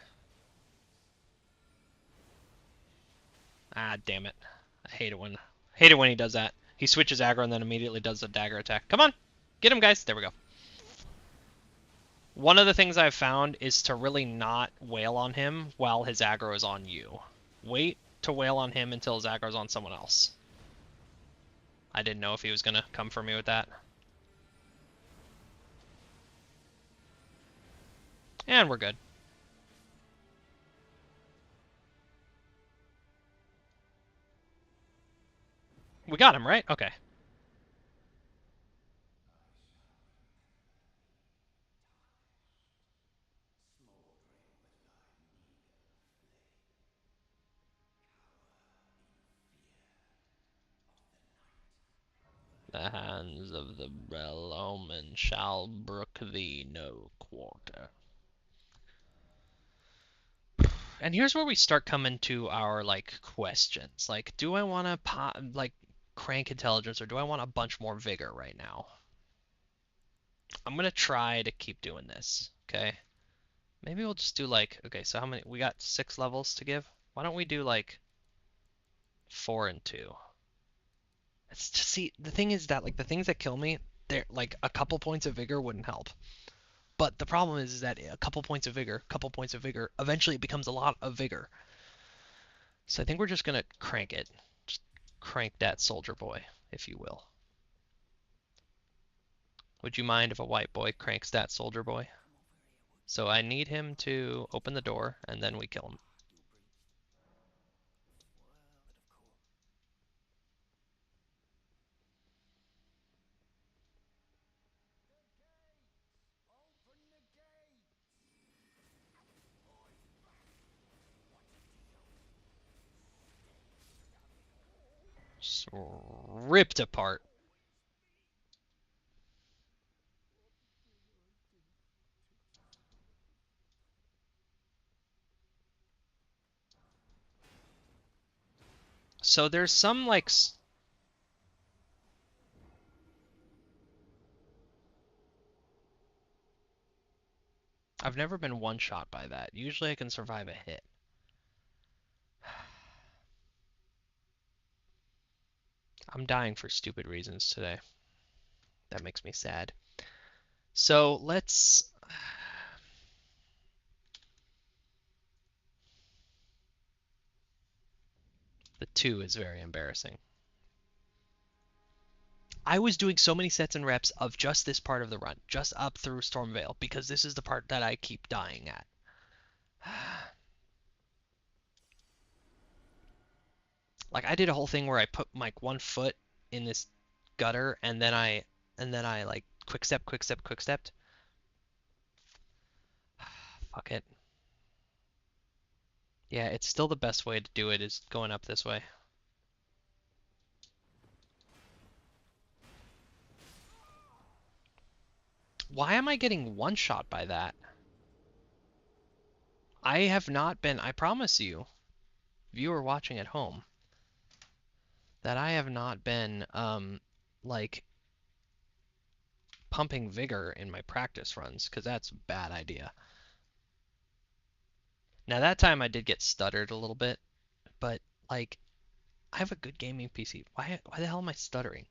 Ah, damn it. I hate it when he does that. He switches aggro and then immediately does a dagger attack. Come on! Get him, guys! There we go. One of the things I've found is to really not wail on him while his aggro is on you. Wait to wail on him until his aggro is on someone else. I didn't know if he was going to come for me with that. And we're good. We got him, right? Okay. The hands of the Brel Omen shall brook thee no quarter. And here's where we start coming to our like questions. Like, do I want to like crank intelligence or do I want a bunch more vigor right now? I'm gonna try to keep doing this. Okay. Maybe we'll just do like, okay, so how many? We got 6 levels to give. Why don't we do like 4 and 2? It's just, see, the thing is that like the things that kill me, they're like a couple points of vigor wouldn't help. But the problem is that a couple points of vigor, eventually it becomes a lot of vigor. So I think we're just gonna crank it. Just crank that soldier boy, if you will. Would you mind if a white boy cranks that soldier boy? So I need him to open the door and then we kill him. Just ripped apart. So there's some like I've never been one shot by that. Usually I can survive a hit. I'm dying for stupid reasons today. That makes me sad. So let's. The 2 is very embarrassing. I was doing so many sets and reps of just this part of the run, just up through Stormvale, because this is the part that I keep dying at. Like I did a whole thing where I put like one foot in this gutter and then I like quick step, quick step, quick stepped. Fuck it. Yeah, it's still the best way to do it is going up this way. Why am I getting one shot by that? I have not been, I promise you, viewer watching at home, that I have not been like pumping vigor in my practice runs, because that's a bad idea. Now that time I did get stuttered a little bit, but like I have a good gaming PC. Why the hell am I stuttering?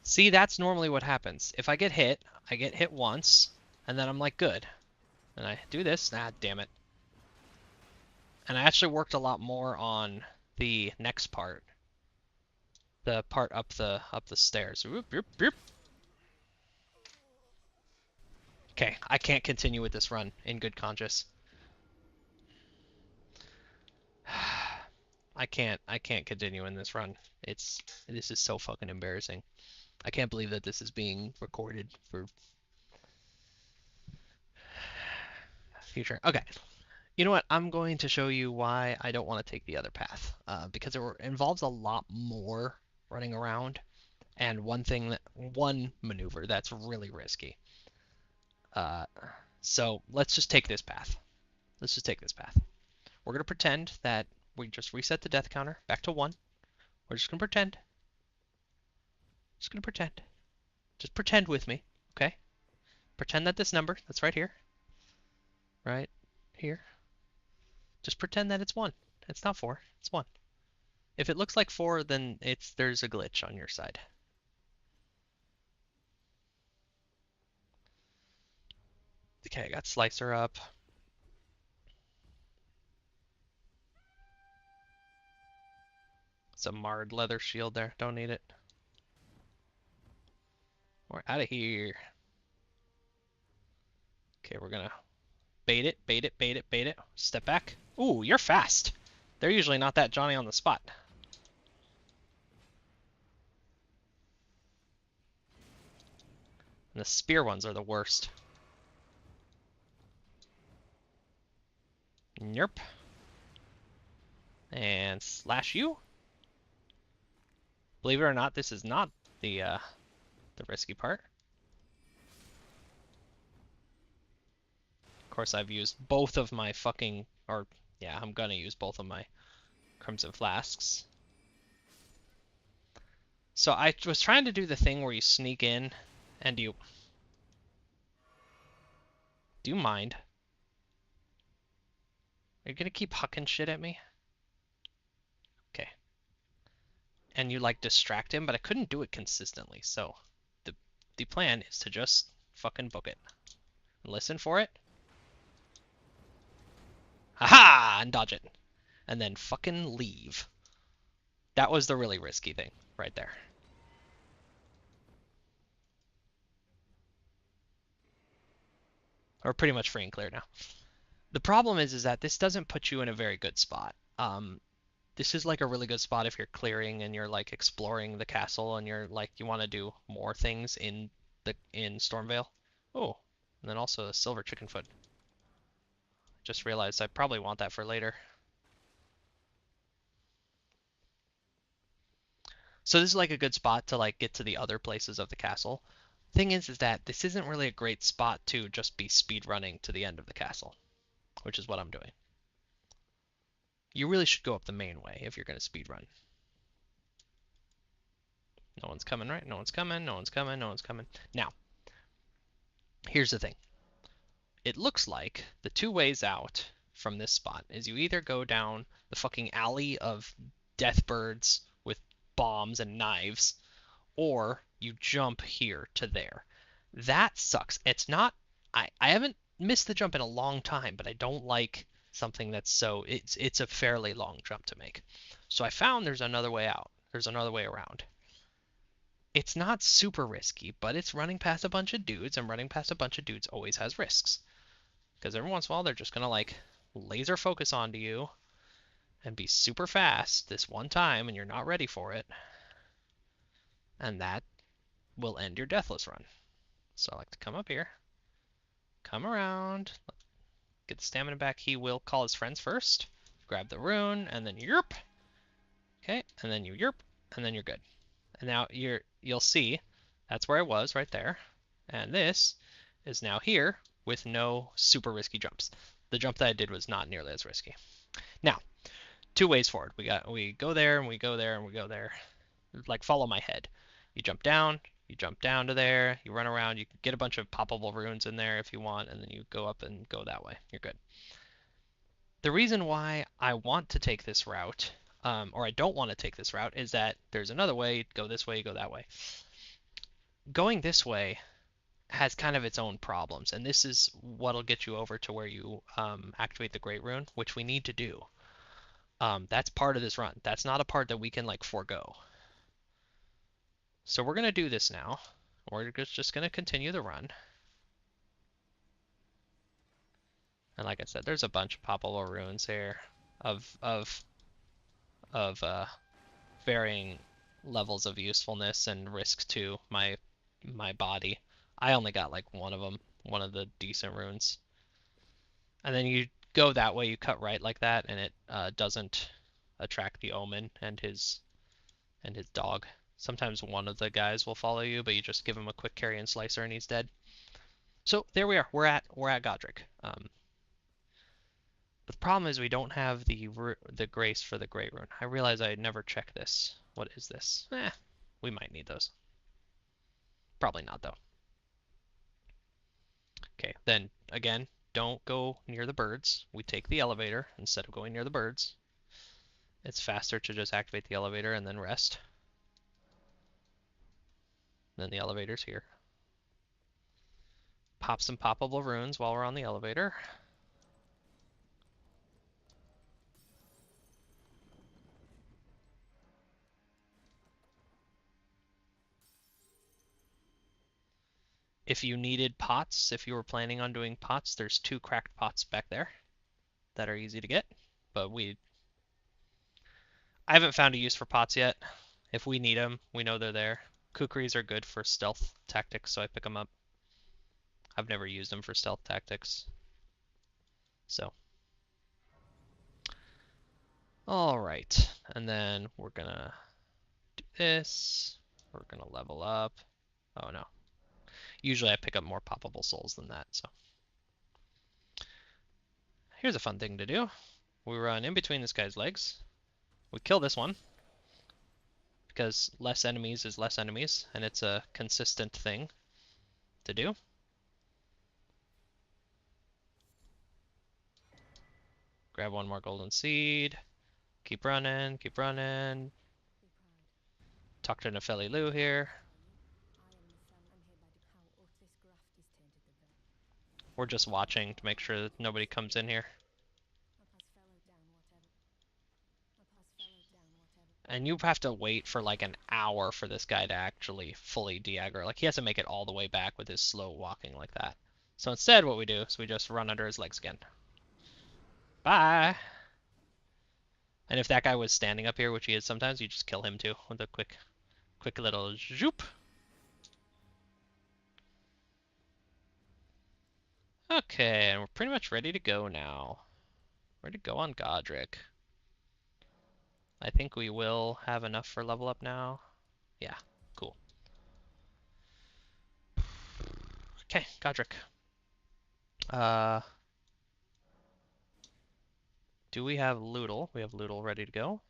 See, that's normally what happens. If I get hit once, and then I'm like, good. And I do this, ah, damn it. And I actually worked a lot more on the next part. The part up the stairs. Whoop, whoop, whoop. Okay, I can't continue with this run in good conscience. I can't continue in this run. This is so fucking embarrassing. I can't believe that this is being recorded for future. Okay. You know what? I'm going to show you why I don't want to take the other path. Because it involves a lot more running around, and one maneuver that's really risky. Uh, so let's just take this path. Let's just take this path. We're gonna pretend that we just reset the death counter back to 1. We're just gonna pretend. Just gonna pretend. Just pretend with me, okay? Pretend that this number that's right here, just pretend that it's 1. It's not 4. It's 1. If it looks like 4, then there's a glitch on your side. Okay, I got Slicer up. It's a marred leather shield there. Don't need it. We're out of here. Okay, we're gonna bait it, bait it, bait it, bait it. Step back. Ooh, you're fast. They're usually not that Johnny on the spot. And the spear ones are the worst. Nerp. And slash you. Believe it or not, this is not the risky part. Of course, I've used both of my yeah, I'm gonna use both of my Crimson Flasks. So I was trying to do the thing where you sneak in and do you mind? Are you gonna keep hucking shit at me? Okay. And you like distract him, but I couldn't do it consistently, so the plan is to just fucking book it. Listen for it. Haha! And dodge it. And then fucking leave. That was the really risky thing right there. We're pretty much free and clear now. The problem is that this doesn't put you in a very good spot. This is like a really good spot if you're clearing and you're like exploring the castle and you're like you want to do more things in Stormvale. Oh, And then also a silver chicken foot. Just realized I probably want that for later. So this is like a good spot to like get to the other places of the castle. Thing is that this isn't really a great spot to just be speed running to the end of the castle, which is what I'm doing. You really should go up the main way if you're going to speed run. No one's coming, right? No one's coming, no one's coming, no one's coming. Now, here's the thing. It looks like the two ways out from this spot is you either go down the fucking alley of death birds with bombs and knives, or you jump here to there. That sucks. It's not. I haven't missed the jump in a long time, but I don't like something that's so. It's a fairly long jump to make. So I found there's another way out. There's another way around. It's not super risky, but it's running past a bunch of dudes, and running past a bunch of dudes always has risks. Because every once in a while they're just gonna like laser focus onto you and be super fast this one time, and you're not ready for it. And that will end your Deathless run. So I like to come up here, come around, get the stamina back. He will call his friends first, grab the rune, and then yerp. Okay, and then you yerp, and then you're good. And now you'll see that's where I was right there. And this is now here with no super risky jumps. The jump that I did was not nearly as risky. Now, two ways forward. We go there and we go there and we go there. Like follow my head. You jump down to there, you run around, you can get a bunch of poppable runes in there if you want, and then you go up and go that way. You're good. The reason why I want to take this route, or I don't want to take this route, is that there's another way. You go this way, you go that way. Going this way has kind of its own problems, and this is what'll get you over to where you activate the Great Rune, which we need to do. That's part of this run. That's not a part that we can like forego. So we're gonna do this now. We're just gonna continue the run. And like I said, there's a bunch of poppable runes here of varying levels of usefulness and risk to my body. I only got like one of them, one of the decent runes. And then you go that way, you cut right like that, and it doesn't attract the omen and his dog. Sometimes one of the guys will follow you, but you just give him a quick carrion slicer and he's dead. So there we are. We're at Godric. But the problem is we don't have the grace for the Great Rune. I realize I never checked this. What is this? We might need those. Probably not though. Okay, then again, don't go near the birds. We take the elevator instead of going near the birds. It's faster to just activate the elevator and then rest. Then the elevator's here. Pop some poppable runes while we're on the elevator. If you needed pots, if you were planning on doing pots, there's 2 cracked pots back there that are easy to get. But I haven't found a use for pots yet. If we need them, we know they're there. Kukris are good for stealth tactics, so I pick them up. I've never used them for stealth tactics. So. Alright, and then we're gonna do this. We're gonna level up. Oh no. Usually I pick up more poppable souls than that, so. Here's a fun thing to do. We run in between this guy's legs. We kill this one. Because less enemies is less enemies, and it's a consistent thing to do. Grab one more golden seed. Keep running, keep running. Talk to Nefeli Lu here. We're just watching to make sure that nobody comes in here. And you have to wait for like an hour for this guy to actually fully de-aggro. Like he has to make it all the way back with his slow walking like that. So instead what we do is we just run under his legs again. Bye! And if that guy was standing up here, which he is sometimes, you just kill him too with a quick little zoop. Okay, and we're pretty much ready to go now. Ready to go on Godric. I think we will have enough for level up now. Yeah, cool. Okay, Godric. Uh, do we have Loodle? We have Loodle ready to go.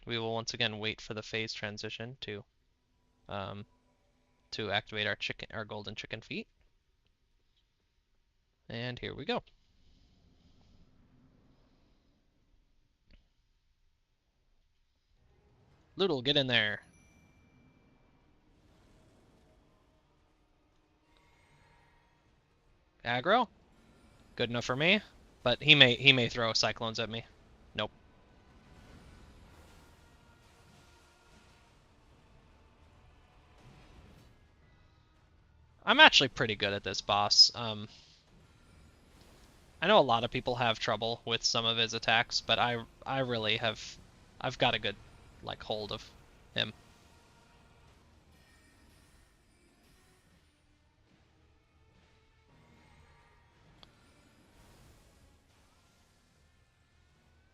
We will once again wait for the phase transition um, to activate our golden chicken feet. And here we go. Loodle, get in there. Aggro. Good enough for me. But he may throw cyclones at me. Nope. I'm actually pretty good at this boss. I know a lot of people have trouble with some of his attacks, but I really have I've got a good like hold of him.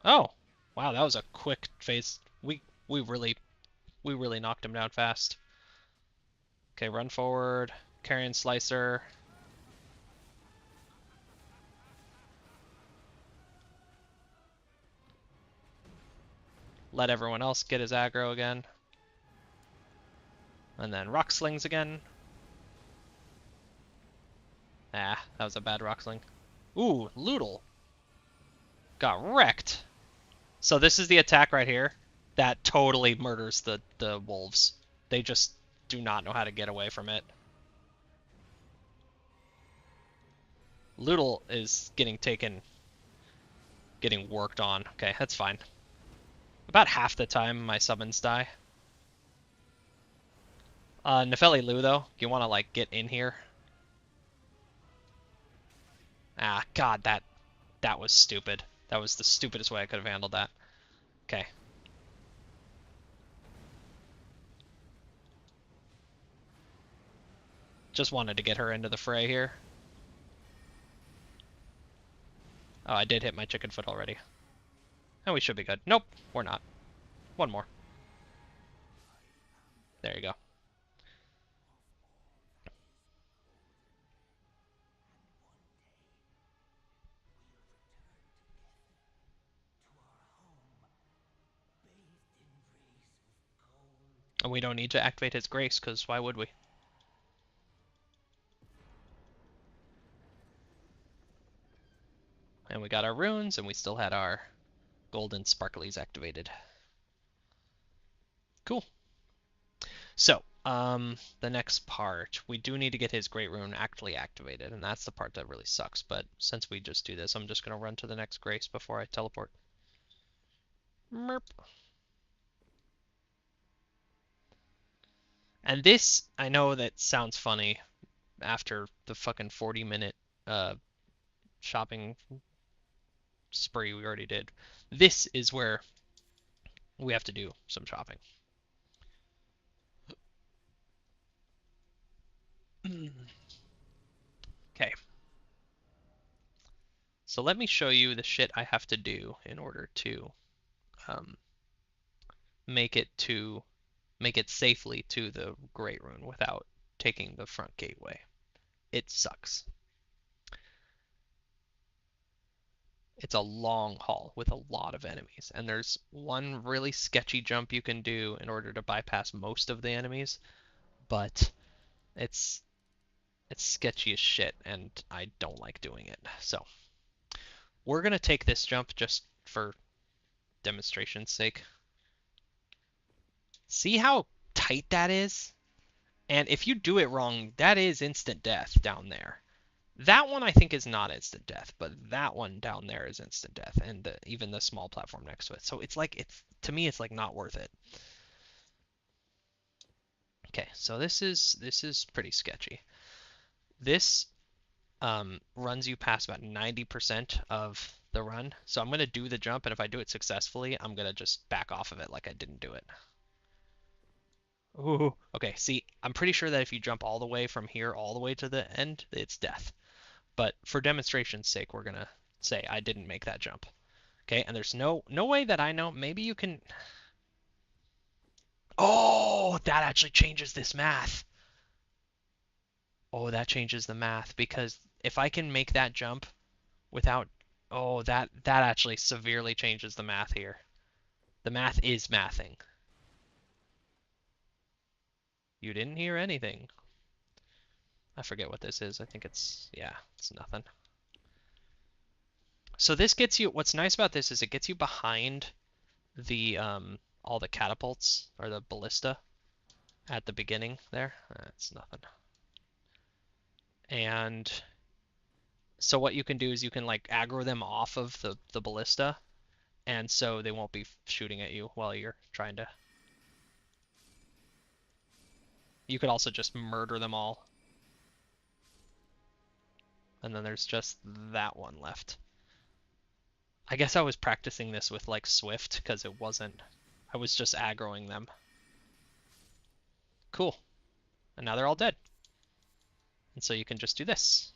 Oh, wow, that was a quick phase. We really knocked him down fast. Okay, run forward, carrion slicer. Let everyone else get his aggro again. And then rock slings again. Ah, that was a bad rock sling. Ooh, Loodle. Got wrecked. So this is the attack right here that totally murders the wolves. They just do not know how to get away from it. Loodle is getting worked on. Okay, that's fine. About half the time my summons die. Nefeli Lu though, you want to like get in here? Ah, God, that was stupid. That was the stupidest way I could have handled that. Okay. Just wanted to get her into the fray here. Oh, I did hit my chicken foot already. And we should be good. Nope, we're not. One more. There you go. And we don't need to activate his grace, because why would we? And we got our runes, and we still had our golden sparklies activated. Cool. So, the next part, we do need to get his Great Rune actually activated, and that's the part that really sucks. But since we just do this, I'm just going to run to the next Grace before I teleport. Merp. And this, I know that sounds funny after the fucking 40-minute shopping spree we already did. This is where we have to do some shopping. Okay. So let me show you the shit I have to do in order to um, make it safely to the Great Rune without taking the front gateway. It sucks. It's a long haul with a lot of enemies, and there's one really sketchy jump you can do in order to bypass most of the enemies, but it's sketchy as shit, and I don't like doing it. So we're gonna take this jump just for demonstration's sake. See how tight that is? And if you do it wrong, that is instant death down there. That one I think is not instant death, but that one down there is instant death, and even the small platform next to it. So it's like to me it's like not worth it. Okay, so this is pretty sketchy. This runs you past about 90% of the run. So I'm gonna do the jump, and if I do it successfully, I'm gonna just back off of it like I didn't do it. Ooh. Okay, see, I'm pretty sure that if you jump all the way from here all the way to the end, it's death. But for demonstration's sake, we're gonna say I didn't make that jump. Okay, and there's no way that I know. Maybe you can. Oh, that actually changes this math. Oh, that changes the math because if I can make that jump without, oh, that actually severely changes the math here. The math is mathing. You didn't hear anything. I forget what this is. I think it's, yeah, it's nothing. So this gets you, what's nice about this is it gets you behind the all the catapults or the ballista at the beginning there. That's nothing. And so what you can do is you can like aggro them off of the ballista, and so they won't be shooting at you while you're trying to. You could also just murder them all, and then there's just that one left. I guess I was practicing this with like Swift because it wasn't. I was just aggroing them. Cool. And now they're all dead. And so you can just do this.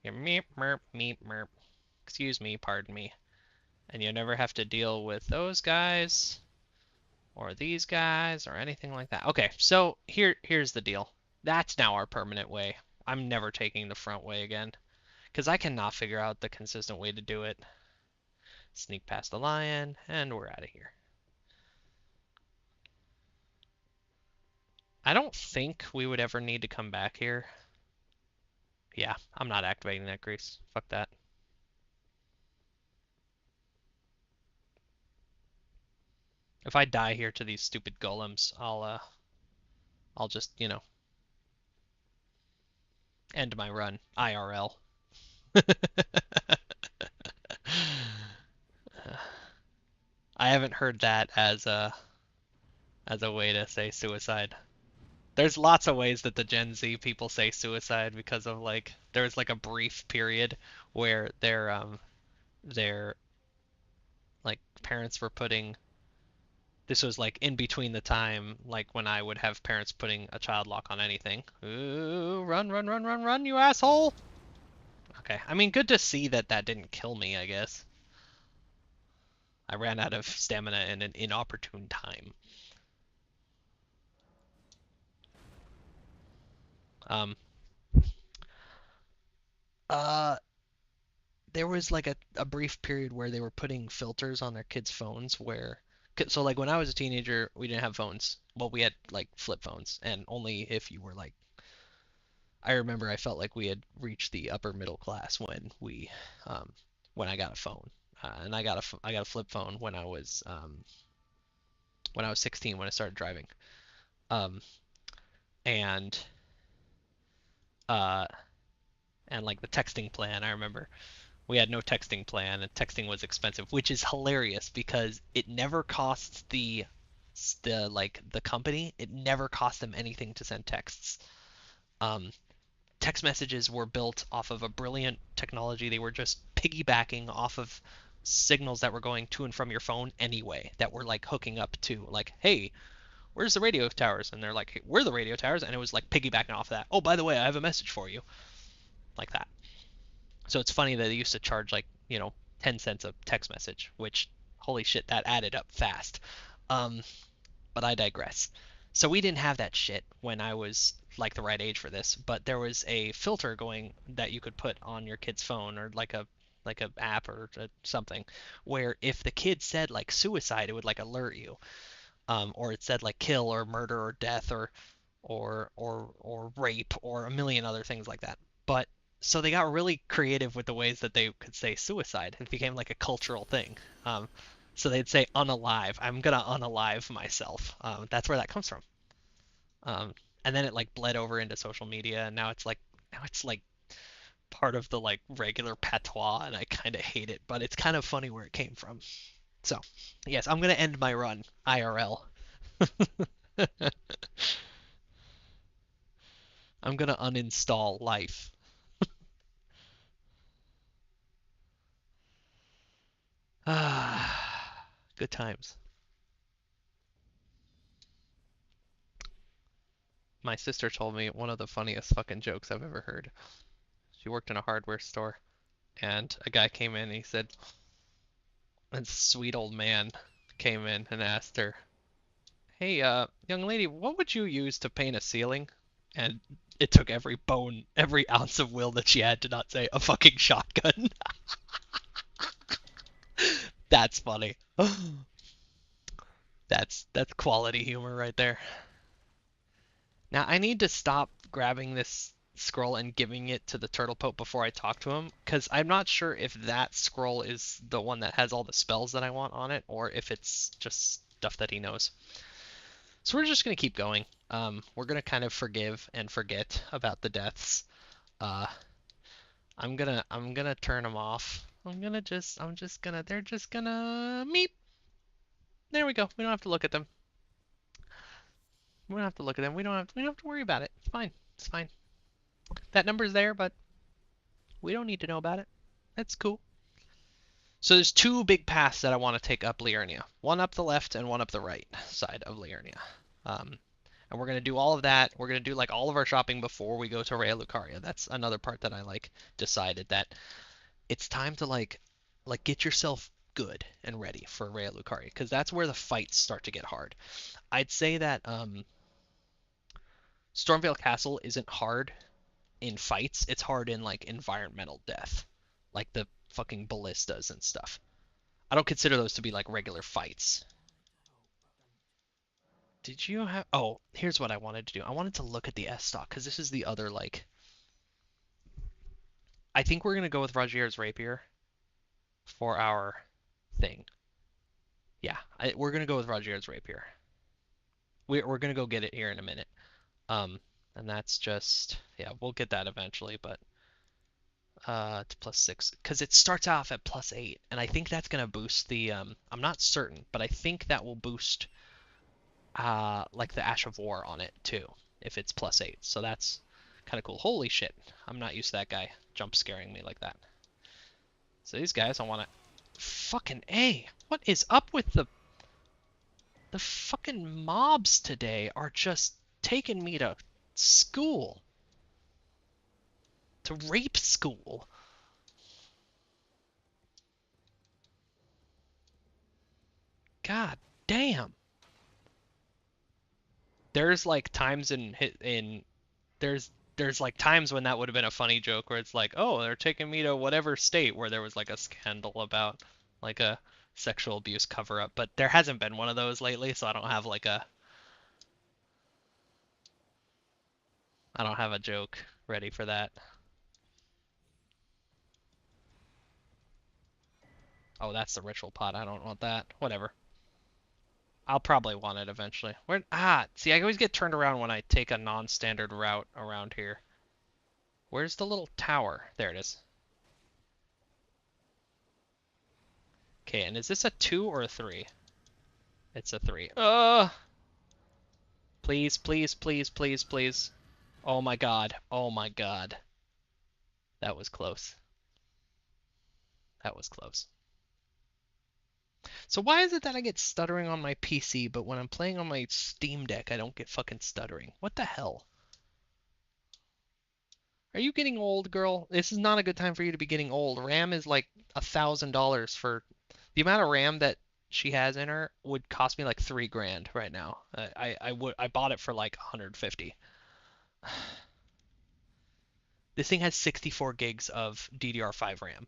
Meep, merp, meep, merp. Excuse me, pardon me. And you never have to deal with those guys or these guys or anything like that. Okay, so here's the deal. That's now our permanent way. I'm never taking the front way again because I cannot figure out the consistent way to do it. Sneak past the lion, and we're out of here. I don't think we would ever need to come back here. Yeah, I'm not activating that grease. Fuck that. If I die here to these stupid golems, I'll just, end my run IRL. I haven't heard that as a way to say suicide. There's lots of ways that the Gen Z people say suicide because of like there was like a brief period where their like parents were putting this was like in between the time like when I would have parents putting a child lock on anything. Ooh, run, run, run, run, run, you asshole! Okay, I mean, good to see that that didn't kill me, I guess. I ran out of stamina in an inopportune time. Um, uh, there was like a brief period where they were putting filters on their kids' phones where, so like when I was a teenager, we didn't have phones. Well, we had like flip phones, and only if you were like, I remember I felt like we had reached the upper middle class um, when I got a phone, and I got a flip phone when I was 16 when I started driving, um, and uh, and like the texting plan, I remember we had no texting plan and texting was expensive, which is hilarious because it never costs the company, it never cost them anything to send texts. Um, Text messages were built off of a brilliant technology. They were just piggybacking off of signals that were going to and from your phone anyway, that were like hooking up to like, hey, where's the radio towers? And they're like, hey, we're the radio towers, and it was like piggybacking off of that. Oh, by the way, I have a message for you, like that. So it's funny that they used to charge like, 10 cents a text message, which holy shit, that added up fast. Um, but I digress. So we didn't have that shit when I was like the right age for this, but there was a filter going that you could put on your kid's phone or like a app or something where if the kid said like suicide, it would like alert you. Or it said like kill or murder or death or rape or a million other things like that. But so they got really creative with the ways that they could say suicide. It became like a cultural thing. So they'd say unalive. I'm gonna unalive myself. That's where that comes from. Um, and then it like bled over into social media, and now it's like part of the like regular patois, and I kind of hate it, but it's kind of funny where it came from. So yes, I'm gonna end my run IRL. I'm gonna uninstall life. Ah, good times. My sister told me one of the funniest fucking jokes I've ever heard. She worked in a hardware store, and a guy came in and he said, a sweet old man came in and asked her, "Hey, young lady, what would you use to paint a ceiling?" And it took every bone, every ounce of will that she had to not say a fucking shotgun. That's funny. That's quality humor right there. Now I need to stop grabbing this scroll and giving it to the turtle pope before I talk to him, because I'm not sure if that scroll is the one that has all the spells that I want on it, or if it's just stuff that he knows. So we're just gonna keep going. We're gonna kind of forgive and forget about the deaths. Uh, I'm gonna turn them off. I'm just gonna, they're just gonna meep. There we go. We don't have to look at them. We don't have to look at them. We don't have to worry about it. It's fine. It's fine. That number's there, but we don't need to know about it. That's cool. So there's two big paths that I want to take up Liurnia. One up the left and one up the right side of Liurnia. And we're going to do all of that. We're going to do like all of our shopping before we go to Raya Lucaria. That's another part that I like decided that it's time to like get yourself good and ready for Raya Lucaria, because that's where the fights start to get hard. I'd say that Stormveil Castle isn't hard in fights. It's hard in like environmental death, like the fucking ballistas and stuff. I don't consider those to be like regular fights. Did you have? Oh, here's what I wanted to do. I wanted to look at the S stock because this is the other like. I think we're gonna go with Rogier's rapier for our thing. Yeah, we're gonna go with Rogier's rapier. We're gonna go get it here in a minute. Um, and that's just yeah, we'll get that eventually, but to +6 because it starts off at +8, and I think that's gonna boost the I'm not certain, but I think that will boost like the Ash of War on it too if it's +8. So that's kind of cool. Holy shit, I'm not used to that guy jump scaring me like that. So these guys, I want to fucking A. What is up with the fucking mobs today? Are just taking me to school, to rape school. God damn. There's like times in there's like times when that would have been a funny joke where it's like, oh, they're taking me to whatever state where there was like a scandal about like a sexual abuse cover up, but there hasn't been one of those lately, so I don't have a joke ready for that. Oh, that's the ritual pot. I don't want that. Whatever. I'll probably want it eventually. See, I always get turned around when I take a non-standard route around here. Where's the little tower? There it is. Okay, and is this a 2 or a 3? It's a 3. Please, please, please, please, please. Oh my god. Oh my god. That was close. That was close. So why is it that I get stuttering on my PC, but when I'm playing on my Steam Deck, I don't get fucking stuttering? What the hell? Are you getting old, girl? This is not a good time for you to be getting old. RAM is like $1,000 for the amount of RAM that she has in her would cost me like 3 grand right now. I bought it for like 150. This thing has 64 gigs of DDR5 RAM.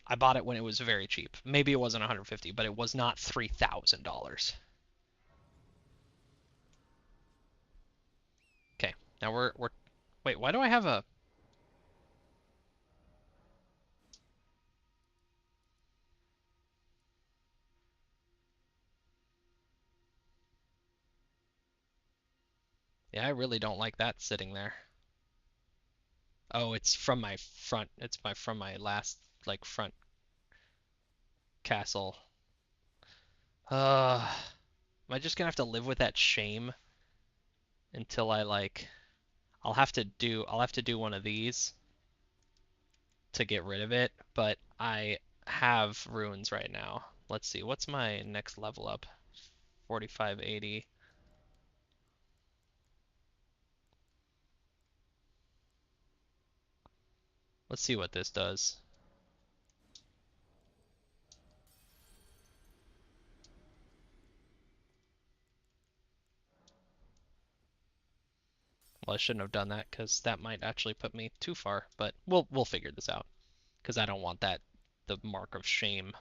I bought it when it was very cheap. Maybe it wasn't 150, but it was not $3,000. Okay, now we're wait, why do I have a yeah, I really don't like that sitting there. Oh, it's from my front. It's my from my last like front castle. Am I just gonna have to live with that shame until I like I'll have to do one of these to get rid of it, but I have runes right now. Let's see, what's my next level up? 4580. Let's see what this does. Well, I shouldn't have done that because that might actually put me too far, but we'll figure this out because I don't want that the mark of shame.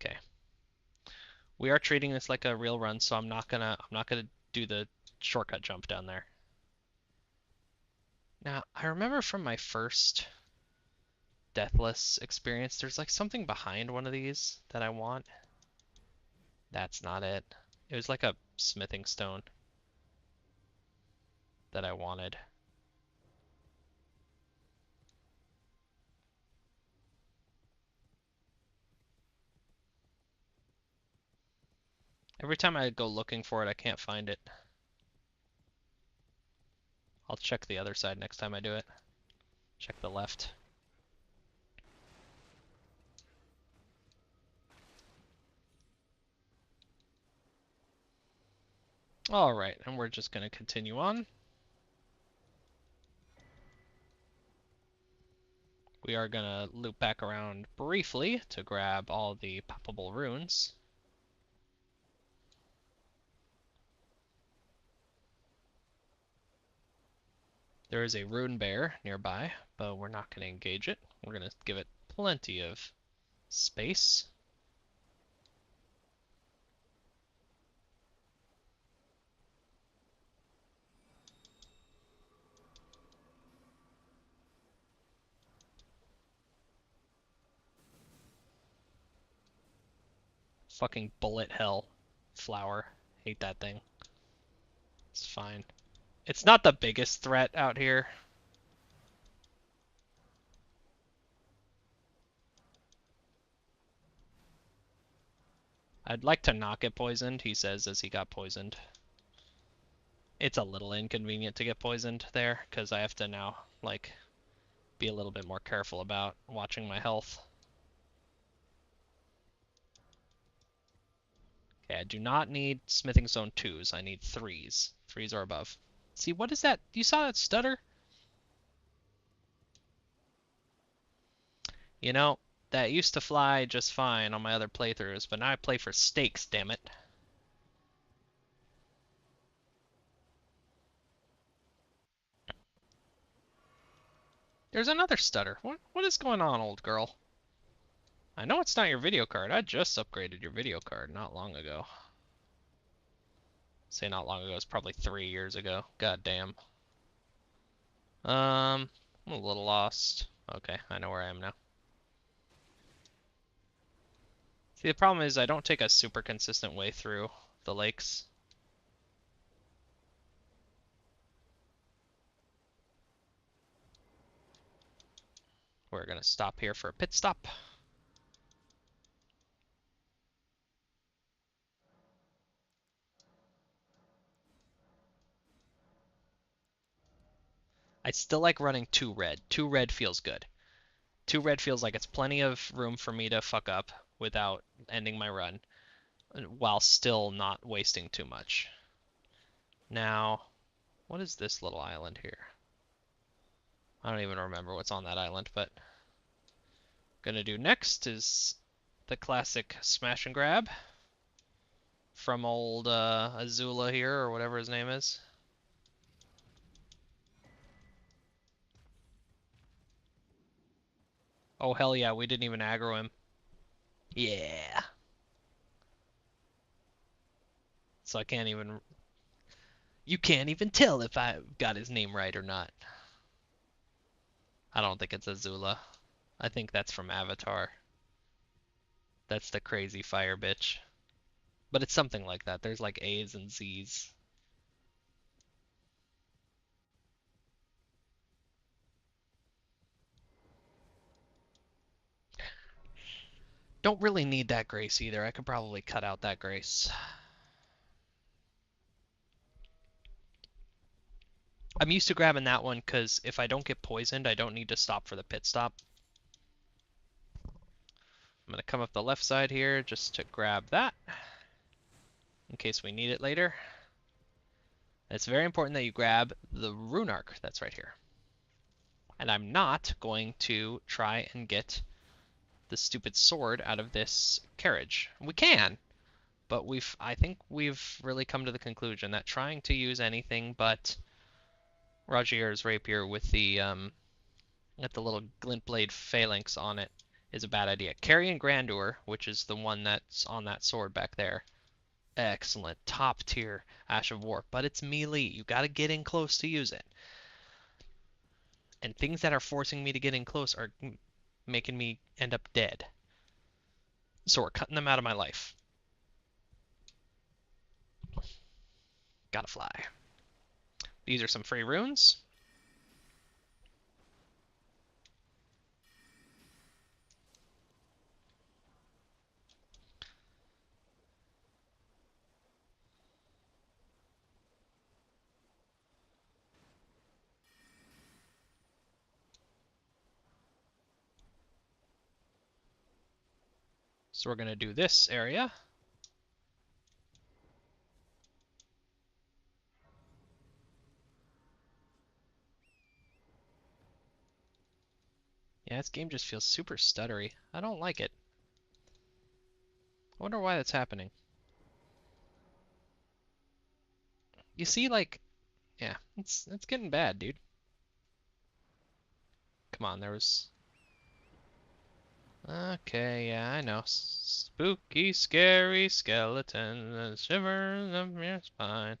Okay. We are treating this like a real run, so I'm not gonna do the shortcut jump down there. Now, I remember from my first Deathless experience, there's like something behind one of these that I want. That's not it. It was like a smithing stone that I wanted. Every time I go looking for it, I can't find it. I'll check the other side next time I do it. Check the left. Alright, and we're just going to continue on. We are going to loop back around briefly to grab all the poppable runes. There is a rune bear nearby, but we're not going to engage it. We're going to give it plenty of space. Fucking bullet hell flower. Hate that thing. It's fine. It's not the biggest threat out here. I'd like to not get poisoned, he says as he got poisoned. It's a little inconvenient to get poisoned there, because I have to now, like, be a little bit more careful about watching my health. Okay, I do not need smithing stone 2s, I need 3s. 3s or above. See, what is that? You saw that stutter? You know, that used to fly just fine on my other playthroughs, but now I play for stakes, damn it. There's another stutter. What is going on, old girl? I know it's not your video card. I just upgraded your video card not long ago. Say not long ago, it's probably 3 years ago. God damn. I'm a little lost. Okay, I know where I am now. See, the problem is I don't take a super consistent way through the lakes. We're gonna stop here for a pit stop. I still like running 2 red. 2 red feels good. 2 red feels like it's plenty of room for me to fuck up without ending my run, while still not wasting too much. Now, what is this little island here? I don't even remember what's on that island, but gonna do next is the classic smash and grab from old Azula here, or whatever his name is. Oh hell yeah, we didn't even aggro him. Yeah. So I can't even... You can't even tell if I got his name right or not. I don't think it's Azula. I think that's from Avatar. That's the crazy fire bitch. But it's something like that. There's like A's and Z's. Don't really need that grace either. I could probably cut out that grace. I'm used to grabbing that one because if I don't get poisoned, I don't need to stop for the pit stop. I'm going to come up the left side here just to grab that in case we need it later. It's very important that you grab the rune arc that's right here. And I'm not going to try and get the stupid sword out of this carriage. We can, but I think we've really come to the conclusion that trying to use anything but Rogier's rapier with the little glint blade phalanx on it is a bad idea. Carrion Grandeur, which is the one that's on that sword back there, excellent, top tier Ash of War, but it's melee. You got to get in close to use it. And things that are forcing me to get in close are making me end up dead. So we're cutting them out of my life. Gotta fly. These are some free runes. So we're going to do this area. Yeah, this game just feels super stuttery. I don't like it. I wonder why that's happening. You see, like, yeah, it's getting bad, dude. Come on, there was... Okay, yeah, I know. Spooky, scary skeleton that shivers up your spine.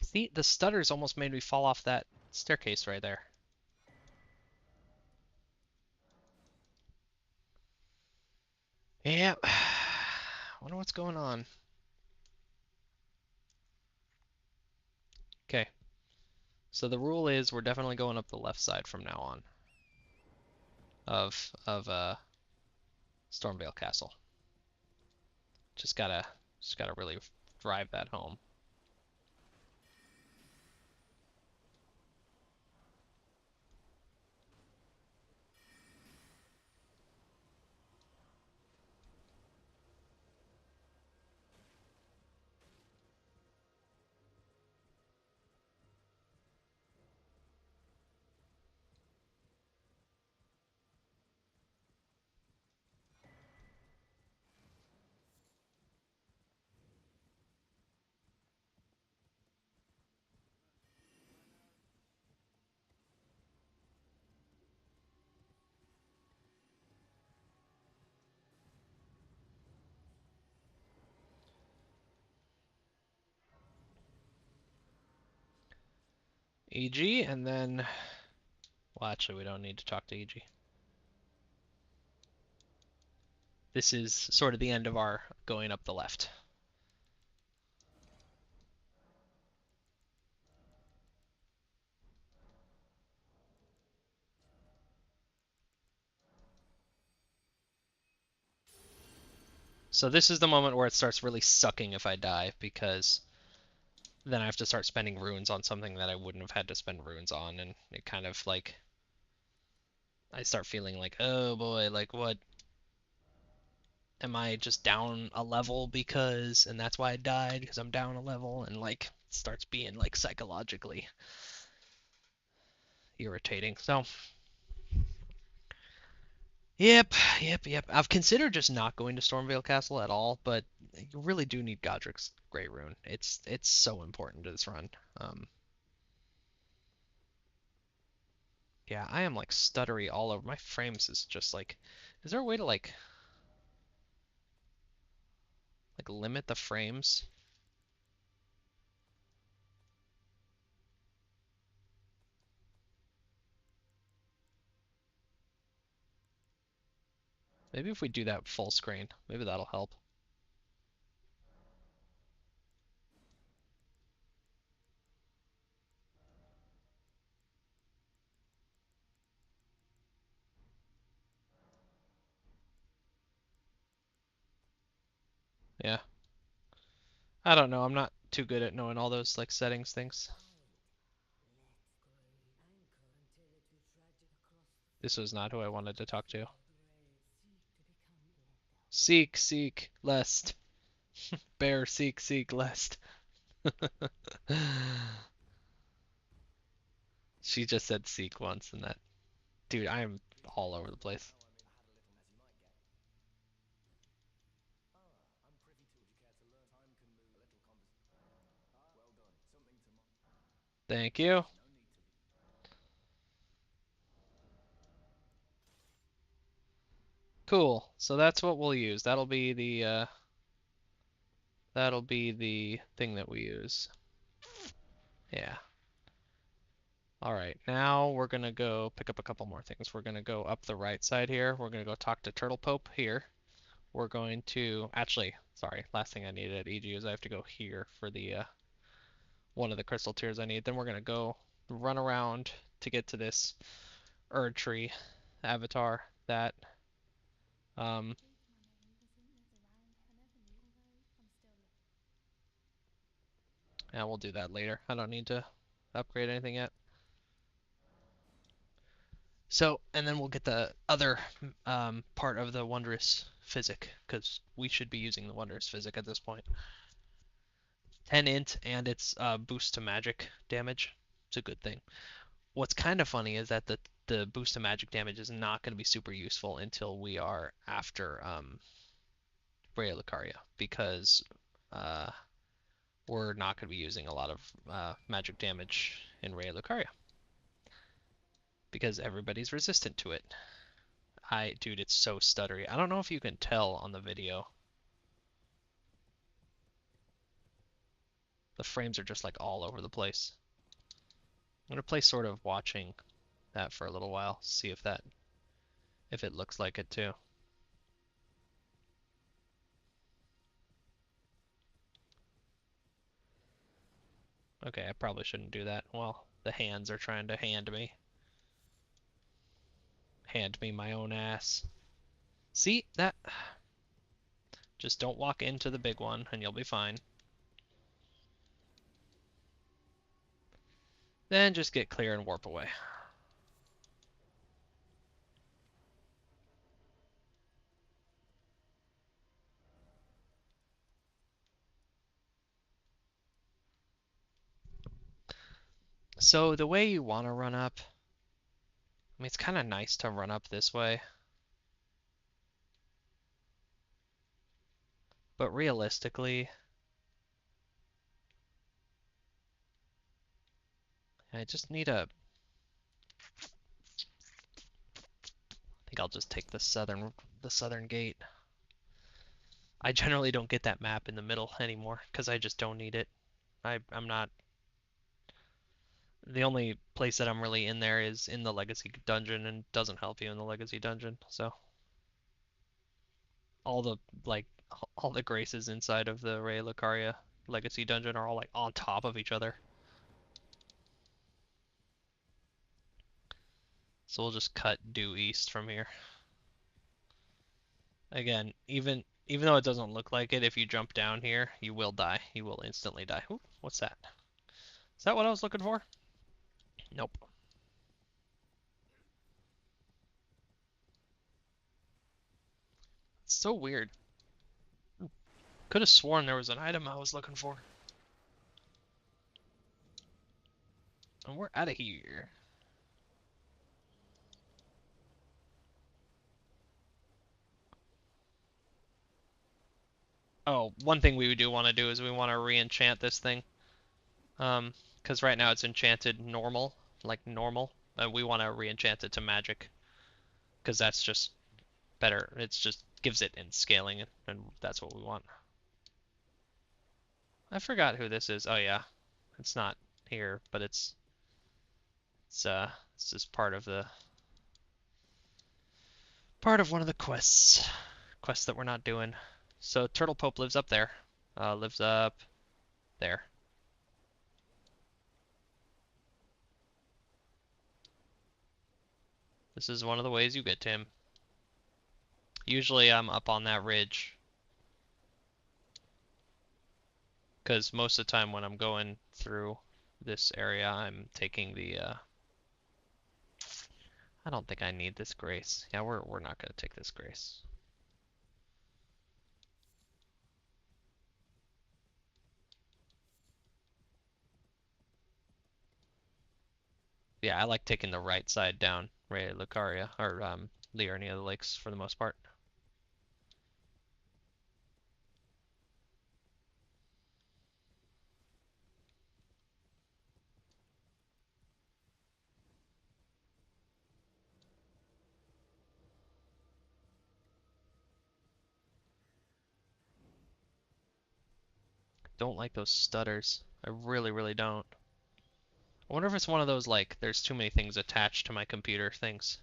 See, the stutters almost made me fall off that staircase right there. Yep. Wonder what's going on. Okay. So the rule is we're definitely going up the left side from now on of Stormvale Castle. Just gotta really drive that home. EG, and then... Well, actually, we don't need to talk to EG. This is sort of the end of our going up the left. So this is the moment where it starts really sucking if I die, because then I have to start spending runes on something that I wouldn't have had to spend runes on, and it kind of like... I start feeling like, oh boy, like what? Am I just down a level because, and that's why I died, because I'm down a level, and like, it starts being like psychologically irritating. So, yep. I've considered just not going to Stormvale Castle at all, but you really do need Godric's Grey Rune. It's so important to this run. Yeah, I am like stuttery all over. My frames is just like, is there a way to like limit the frames? Maybe if we do that full screen, maybe that'll help. Yeah. I don't know. I'm not too good at knowing all those like settings things. This was not who I wanted to talk to. Seek, seek, lest. Bear, seek, seek, lest. She just said seek once and that. Dude, I am all over the place. Thank you. Cool. So that's what we'll use. That'll be the thing that we use. Yeah. All right. Now we're gonna go pick up a couple more things. We're gonna go up the right side here. We're gonna go talk to Turtle Pope here. We're going to actually, sorry, last thing I needed at EG is I have to go here for the one of the crystal tears I need. Then we're gonna go run around to get to this Erd tree avatar that um and we'll do that later. I don't need to upgrade anything yet. So, and then we'll get the other part of the Wondrous Physic, because we should be using the Wondrous Physic at this point. 10 int, and it's boost to magic damage. It's a good thing. What's kind of funny is that the boost to magic damage is not going to be super useful until we are after Raya Lucaria, because uh, we're not going to be using a lot of magic damage in Raya Lucaria, because everybody's resistant to it. Dude, it's so stuttery. I don't know if you can tell on the video. The frames are just like all over the place. I'm gonna play sort of watching that for a little while, see if it looks like it too. Okay, I probably shouldn't do that. Well, the hands are trying to hand me. Hand me my own ass. See that? Just don't walk into the big one and you'll be fine. Then just get clear and warp away. So the way you want to run up, I mean, it's kind of nice to run up this way, but realistically, I just need a. I think I'll just take the southern gate. I generally don't get that map in the middle anymore because I just don't need it. I'm not. The only place that I'm really in there is in the Legacy dungeon and doesn't help you in the Legacy dungeon. So all the like all the graces inside of the Raya Lucaria Legacy dungeon are all like on top of each other. So we'll just cut due east from here. Again, even though it doesn't look like it, if you jump down here, you will die. You will instantly die. Ooh, what's that? Is that what I was looking for? Nope. It's so weird. Could have sworn there was an item I was looking for. And we're out of here. Oh, one thing we do want to do is we want to re-enchant this thing. Because right now it's enchanted normal, like normal. And we want to re-enchant it to magic. Because that's just better. It's just gives it in scaling, and that's what we want. I forgot who this is. Oh yeah, it's not here, but it's just part of the Part of one of the quests that we're not doing. So Turtle Pope lives up there. Lives up there. This is one of the ways you get to him. Usually I'm up on that ridge, because most of the time when I'm going through this area, I'm taking the, I don't think I need this grace. Yeah, we're not gonna take this grace. Yeah, I like taking the right side down, right, Lucaria, or, Liurnia, the lakes, for the most part. Don't like those stutters. I really, really don't. I wonder if it's one of those, like, there's too many things attached to my computer things.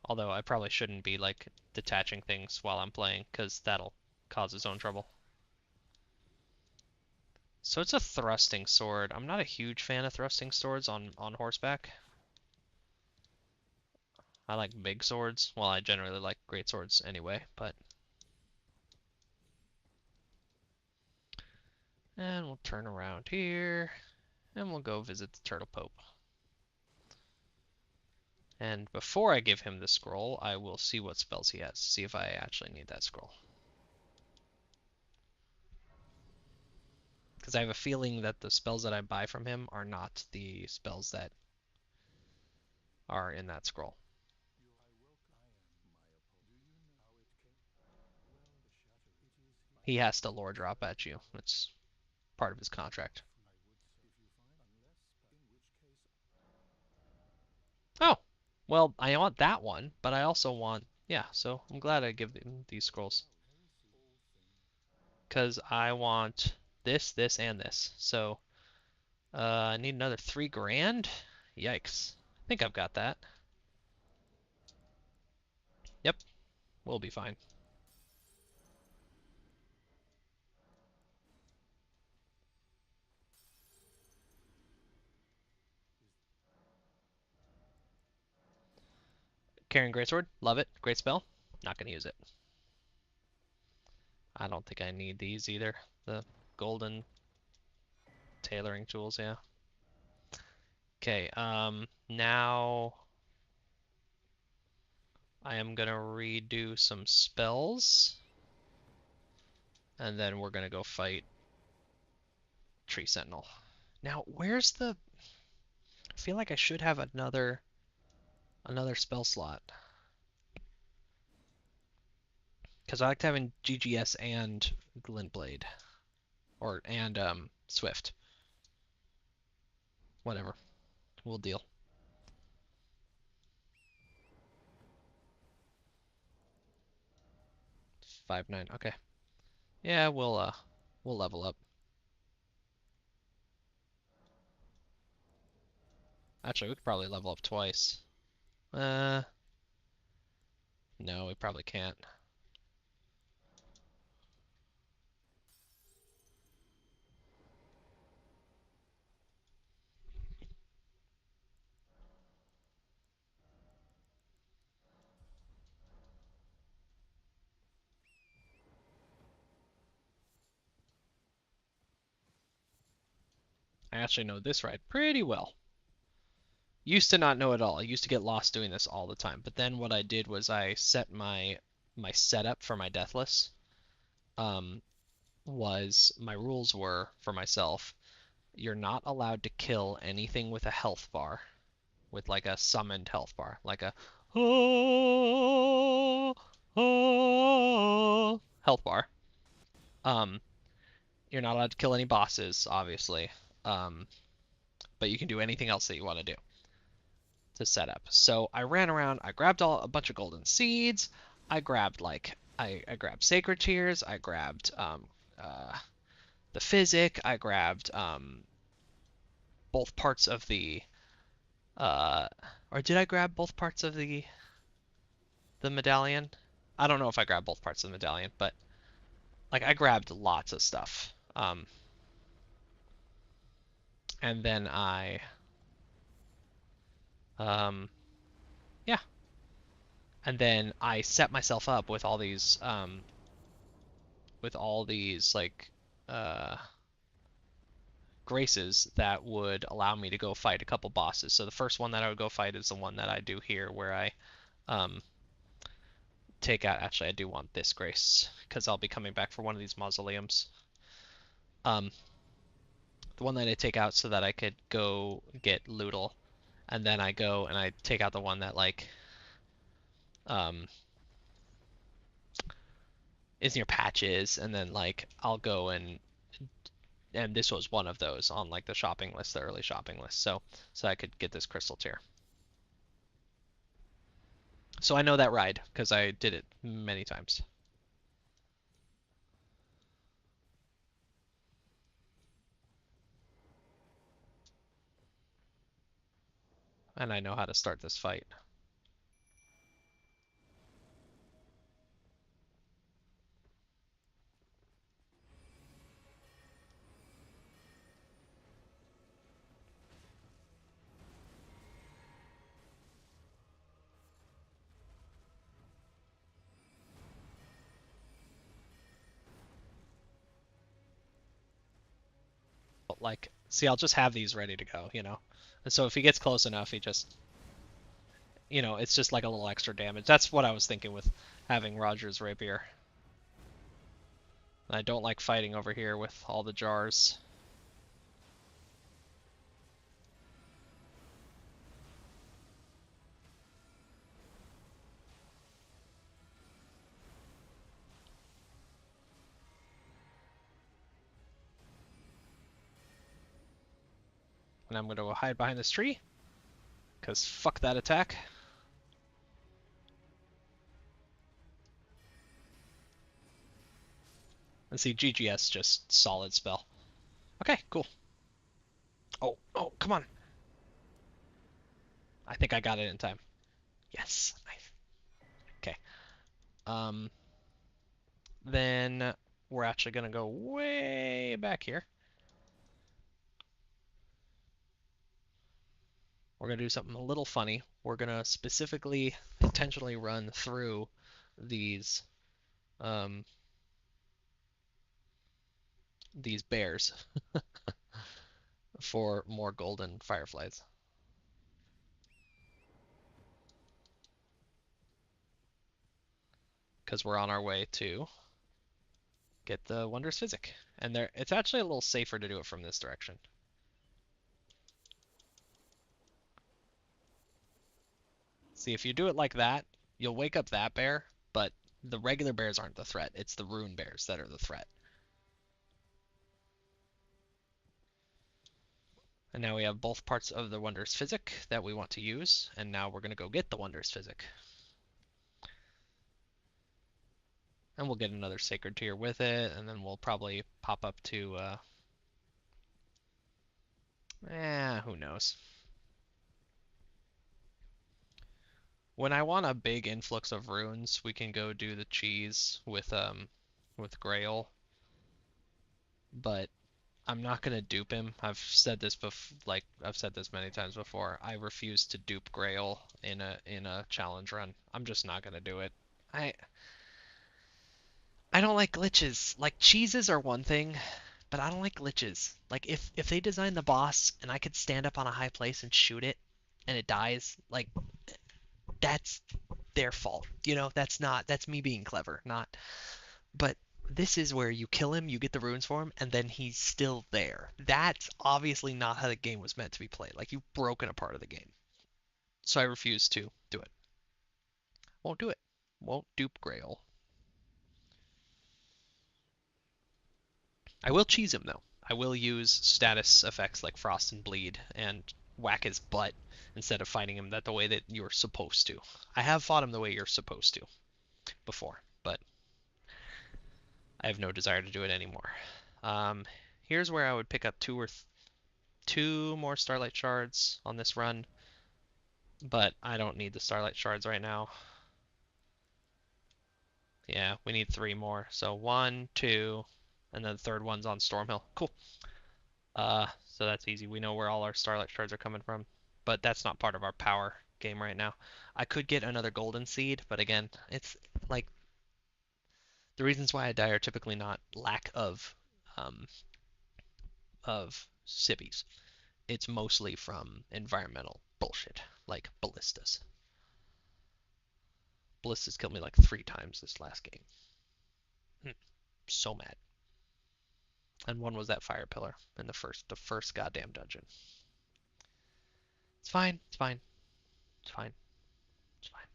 Although I probably shouldn't be, like, detaching things while I'm playing, because that'll cause its own trouble. So it's a thrusting sword. I'm not a huge fan of thrusting swords on horseback. I like big swords. Well, I generally like great swords anyway, but... And we'll turn around here, and we'll go visit the Turtle Pope. And before I give him the scroll, I will see what spells he has, see if I actually need that scroll. Because I have a feeling that the spells that I buy from him are not the spells that are in that scroll. He has to lore drop at you. It's part of his contract. Oh, well, I want that one, but I also want, yeah, so I'm glad I give him these scrolls. Because I want this, and this. So, I need another 3 grand? Yikes. I think I've got that. Yep, we'll be fine. Carrying Greatsword, love it. Great spell. Not gonna use it. I don't think I need these either. The golden tailoring tools, yeah. Okay, now I am gonna redo some spells, and then we're gonna go fight Tree Sentinel. Now, where's the... I feel like I should have another spell slot. Because I liked having GGS and Glintblade. And Swift. Whatever. We'll deal. 5-9. Okay. Yeah, we'll level up. Actually, we could probably level up twice. Uh, no, we probably can't. I actually know this ride pretty well. Used to not know it all. I used to get lost doing this all the time. But then what I did was I set my setup for my Deathless. Um, my rules were for myself, you're not allowed to kill anything with a health bar, with like a summoned health bar, like a oh, oh, health bar. Um, you're not allowed to kill any bosses, obviously. Um, but you can do anything else that you want to do to set up. So I ran around, I grabbed a bunch of golden seeds, I grabbed I grabbed sacred tears, I grabbed the physic, I grabbed both parts of the uh or did I grab both parts of the the medallion. I don't know if I grabbed both parts of the medallion, but like I grabbed lots of stuff. And then um, yeah, and then I set myself up with all these like uh, graces that would allow me to go fight a couple bosses. So the first one that I would go fight is the one that I do here, where I um, take out. Actually, I do want this grace because I'll be coming back for one of these mausoleums. Um, the one that I take out so that I could go get Loodle, and then I go and I take out the one that like um, is near Patches, and then like I'll go and this was one of those on like the shopping list, the early shopping list. So I could get this crystal tier. So I know that ride because I did it many times. And I know how to start this fight. But like, see, I'll just have these ready to go, you know? And so if he gets close enough, he just, it's just like a little extra damage. That's what I was thinking with having Roger's rapier. I don't like fighting over here with all the jars. And I'm going to go hide behind this tree, because fuck that attack. And see, GGS just solid spell. Okay, cool. Oh, come on. I think I got it in time. Yes. Okay. Um, then we're actually going to go way back here. We're going to do something a little funny. We're going to specifically intentionally run through these um, these bears for more golden fireflies. Because we're on our way to get the Wondrous Physic. And it's actually a little safer to do it from this direction. See, if you do it like that, you'll wake up that bear, but the regular bears aren't the threat. It's the rune bears that are the threat. And now we have both parts of the Wondrous Physic that we want to use, and now we're going to go get the Wondrous Physic. And we'll get another Sacred Tier with it, and then we'll probably pop up to, who knows. When I want a big influx of runes, we can go do the cheese with Grail. But I'm not gonna dupe him. I've said this many times before. I refuse to dupe Grail in a challenge run. I'm just not gonna do it. I I don't like glitches. Like cheeses are one thing, but I don't like glitches. Like if they design the boss and I could stand up on a high place and shoot it and it dies, like that's their fault. That's me being clever, not but this is where you kill him, you get the runes for him, and then he's still there. That's obviously not how the game was meant to be played. Like you've broken a part of the game. So I refuse to do it. Won't do it. Won't dupe Grail. I will cheese him though. I will use status effects like Frost and Bleed and whack his butt instead of fighting him the way that you're supposed to. I have fought him the way you're supposed to before, but I have no desire to do it anymore. Here's where I would pick up two more Starlight Shards on this run, but I don't need the Starlight Shards right now. Yeah, we need three more. So one, two, and then the third one's on Stormhill. Cool. So that's easy. We know where all our Starlight Shards are coming from. But that's not part of our power game right now. I could get another Golden Seed, but again, it's like the reasons why I die are typically not lack um, of civvies. It's mostly from environmental bullshit, like ballistas. Ballistas killed me like 3 times this last game. So mad. And one was that fire pillar in the first goddamn dungeon. It's fine. It's fine. It's fine. It's fine.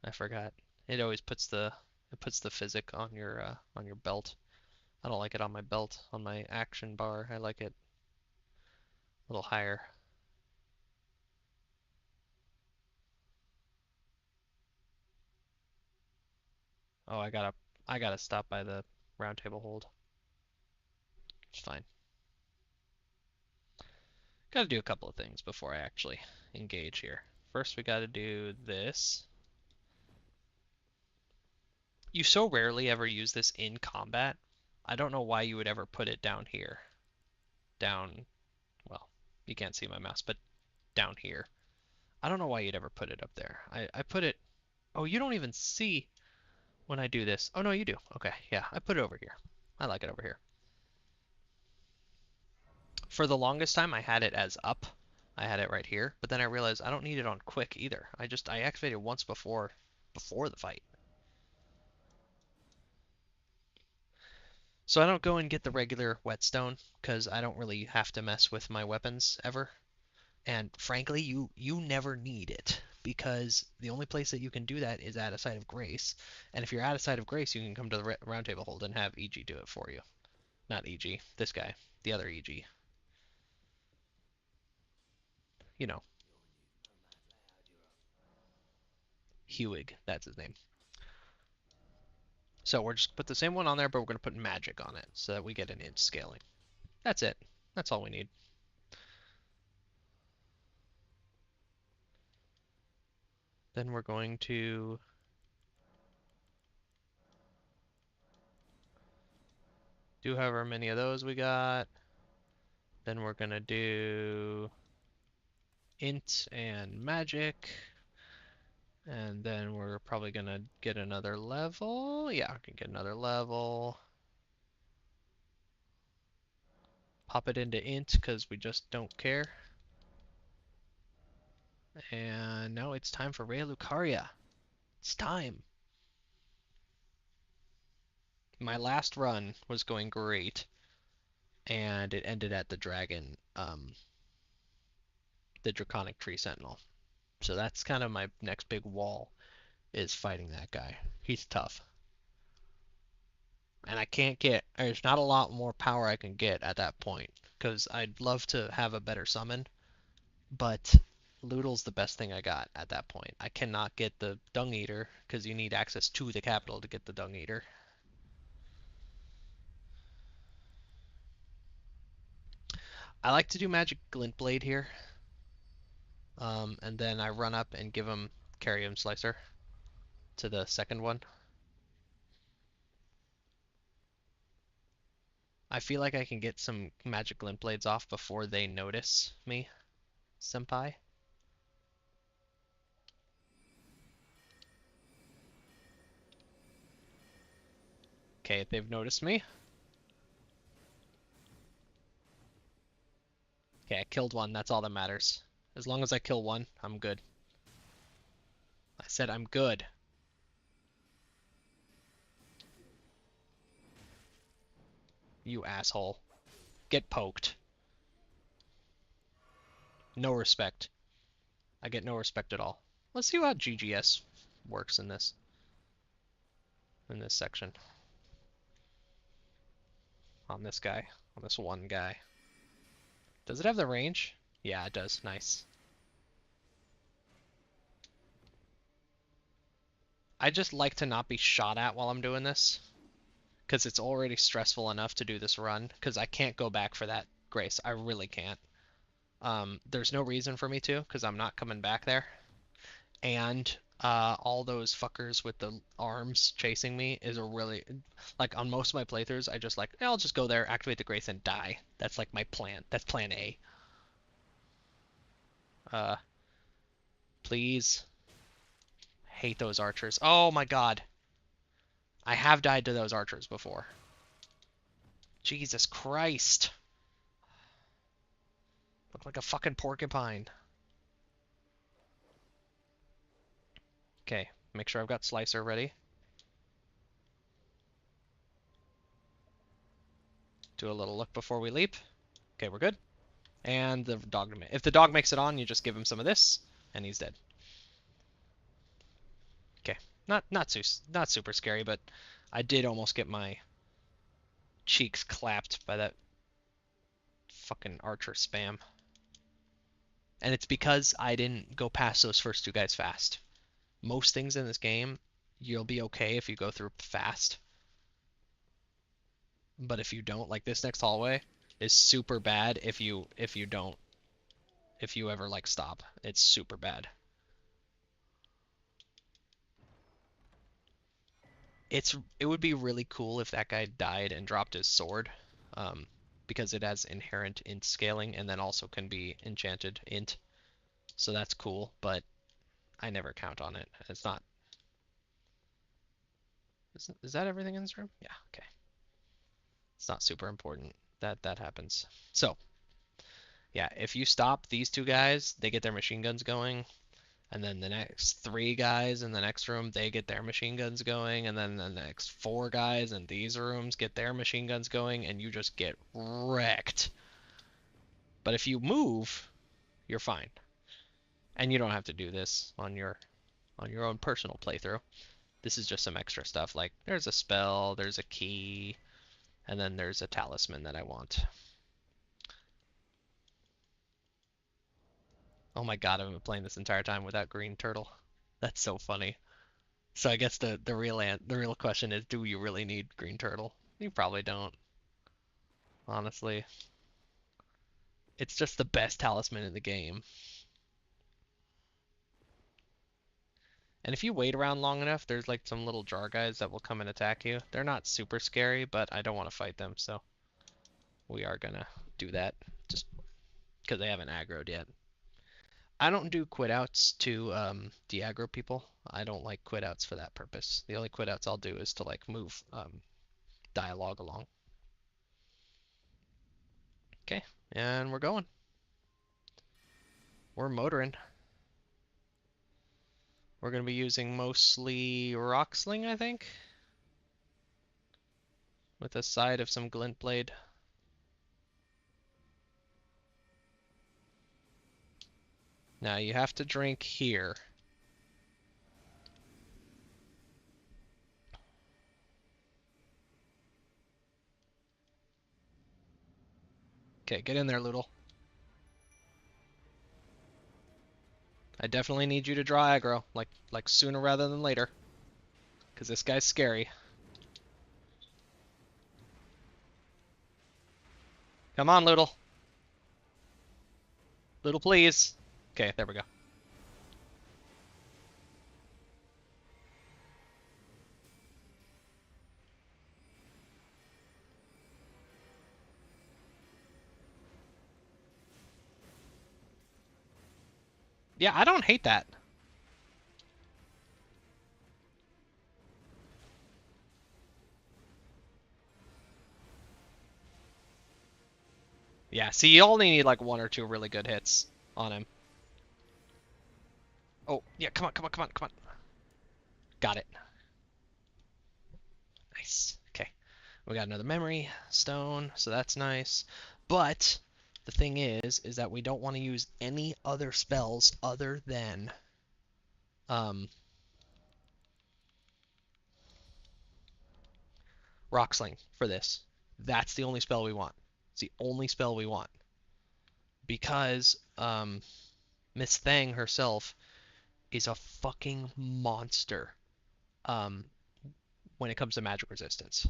I forgot. It puts the physic on your belt. I don't like it on my belt, on my action bar. I like it a little higher. Oh, I gotta stop by the round table hold. It's fine. Gotta do a couple of things before I actually engage here. First, we gotta do this. You so rarely ever use this in combat. I don't know why you would ever put it down here. Down, well, you can't see my mouse, but down here. I don't know why you'd ever put it up there. I put it. Oh, you don't even see when I do this. Oh, no, you do. Okay, yeah, I put it over here. I like it over here. For the longest time, I had it as up. I had it right here, but then I realized I don't need it on quick either. I activated once before the fight. So I don't go and get the regular whetstone because I don't really have to mess with my weapons ever. And frankly, you never need it because the only place that you can do that is at a site of grace. And if you're at a site of grace, you can come to the round table hold and have EG do it for you. Not EG, this guy, the other EG. You know, Hewig, that's his name. So we're just put the same one on there, but we're going to put magic on it so that we get an inch scaling. That's it. That's all we need. Then we're going to do however many of those we got. Then we're going to do int and magic. And then we're probably going to get another level. Yeah, we can get another level. Pop it into int because we just don't care. And now it's time for Rhea Lucaria. It's time. My last run was going great, and it ended at the dragon, the Draconic Tree Sentinel. So that's kind of my next big wall, is fighting that guy. He's tough. And there's not a lot more power I can get at that point, because I'd love to have a better summon, but Loodle's the best thing I got at that point. I cannot get the Dung Eater, because you need access to the capital to get the Dung Eater. I like to do Magic Glint Blade here, and then I run up and give him Carrium Slicer to the second one. I feel like I can get some Magic Glint Blades off before they notice me, senpai. Okay, they've noticed me. Okay, I killed one. That's all that matters. As long as I kill one, I'm good. I said I'm good. You asshole. Get poked. No respect. I get no respect at all. Let's see how GGS works in this section. On this guy. On this one guy. Does it have the range? Yeah, it does. Nice. I just like to not be shot at while I'm doing this, because it's already stressful enough to do this run, because I can't go back for that grace. I really can't. There's no reason for me to, because I'm not coming back there. And all those fuckers with the arms chasing me is a really like on most of my playthroughs I just like I'll just go there, activate the grace and die. That's like my plan. That's plan A. Uh please. Hate those archers. Oh my god. I have died to those archers before. Jesus Christ. Look like a fucking porcupine. Okay, make sure I've got Slicer ready. Do a little look before we leap. Okay, we're good. And the dog, if the dog makes it on, you just give him some of this, and he's dead. Okay, not super scary, but I did almost get my cheeks clapped by that fucking archer spam. And it's because I didn't go past those first two guys fast. Most things in this game, you'll be okay if you go through fast. But if you don't, like this next hallway is super bad if you ever like stop. It's super bad. It would be really cool if that guy died and dropped his sword, um, because it has inherent int scaling and then also can be enchanted int. So that's cool, but I never count on it. It's not. Is that everything in this room? Yeah, okay. It's not super important that that happens. So, yeah, if you stop these two guys, they get their machine guns going, and then the next three guys in the next room, they get their machine guns going, and then the next four guys in these rooms get their machine guns going, and you just get wrecked. But if you move, you're fine. And you don't have to do this on your own personal playthrough. This is just some extra stuff, like there's a spell, there's a key, and then there's a talisman that I want. Oh my god, I've been playing this entire time without green turtle. That's so funny. So I guess the real question is, do you really need green turtle? You probably don't, honestly. It's just the best talisman in the game. And if you wait around long enough, there's like some little jar guys that will come and attack you. They're not super scary, but I don't want to fight them, so we are gonna do that just because they haven't aggroed yet. I don't do quit outs to de-aggro people. I don't like quit outs for that purpose. The only quit outs I'll do is to like move dialogue along. Okay, and we're going. We're motoring. We're going to be using mostly Rock Sling, I think, with a side of some Glint Blade. Now you have to drink here. Okay, get in there, Loodle. I definitely need you to draw aggro, like sooner rather than later, because this guy's scary. Come on, Loodle. Loodle, please. Okay, there we go. Yeah, I don't hate that. Yeah, see, you only need like one or two really good hits on him. Oh, yeah, come on, come on, come on, come on. Got it. Nice. Okay. We got another memory stone, so that's nice. But the thing is that we don't want to use any other spells other than um, Rock Sling for this. That's the only spell we want. It's the only spell we want. Because Miss Thang herself is a fucking monster um, when it comes to magic resistance.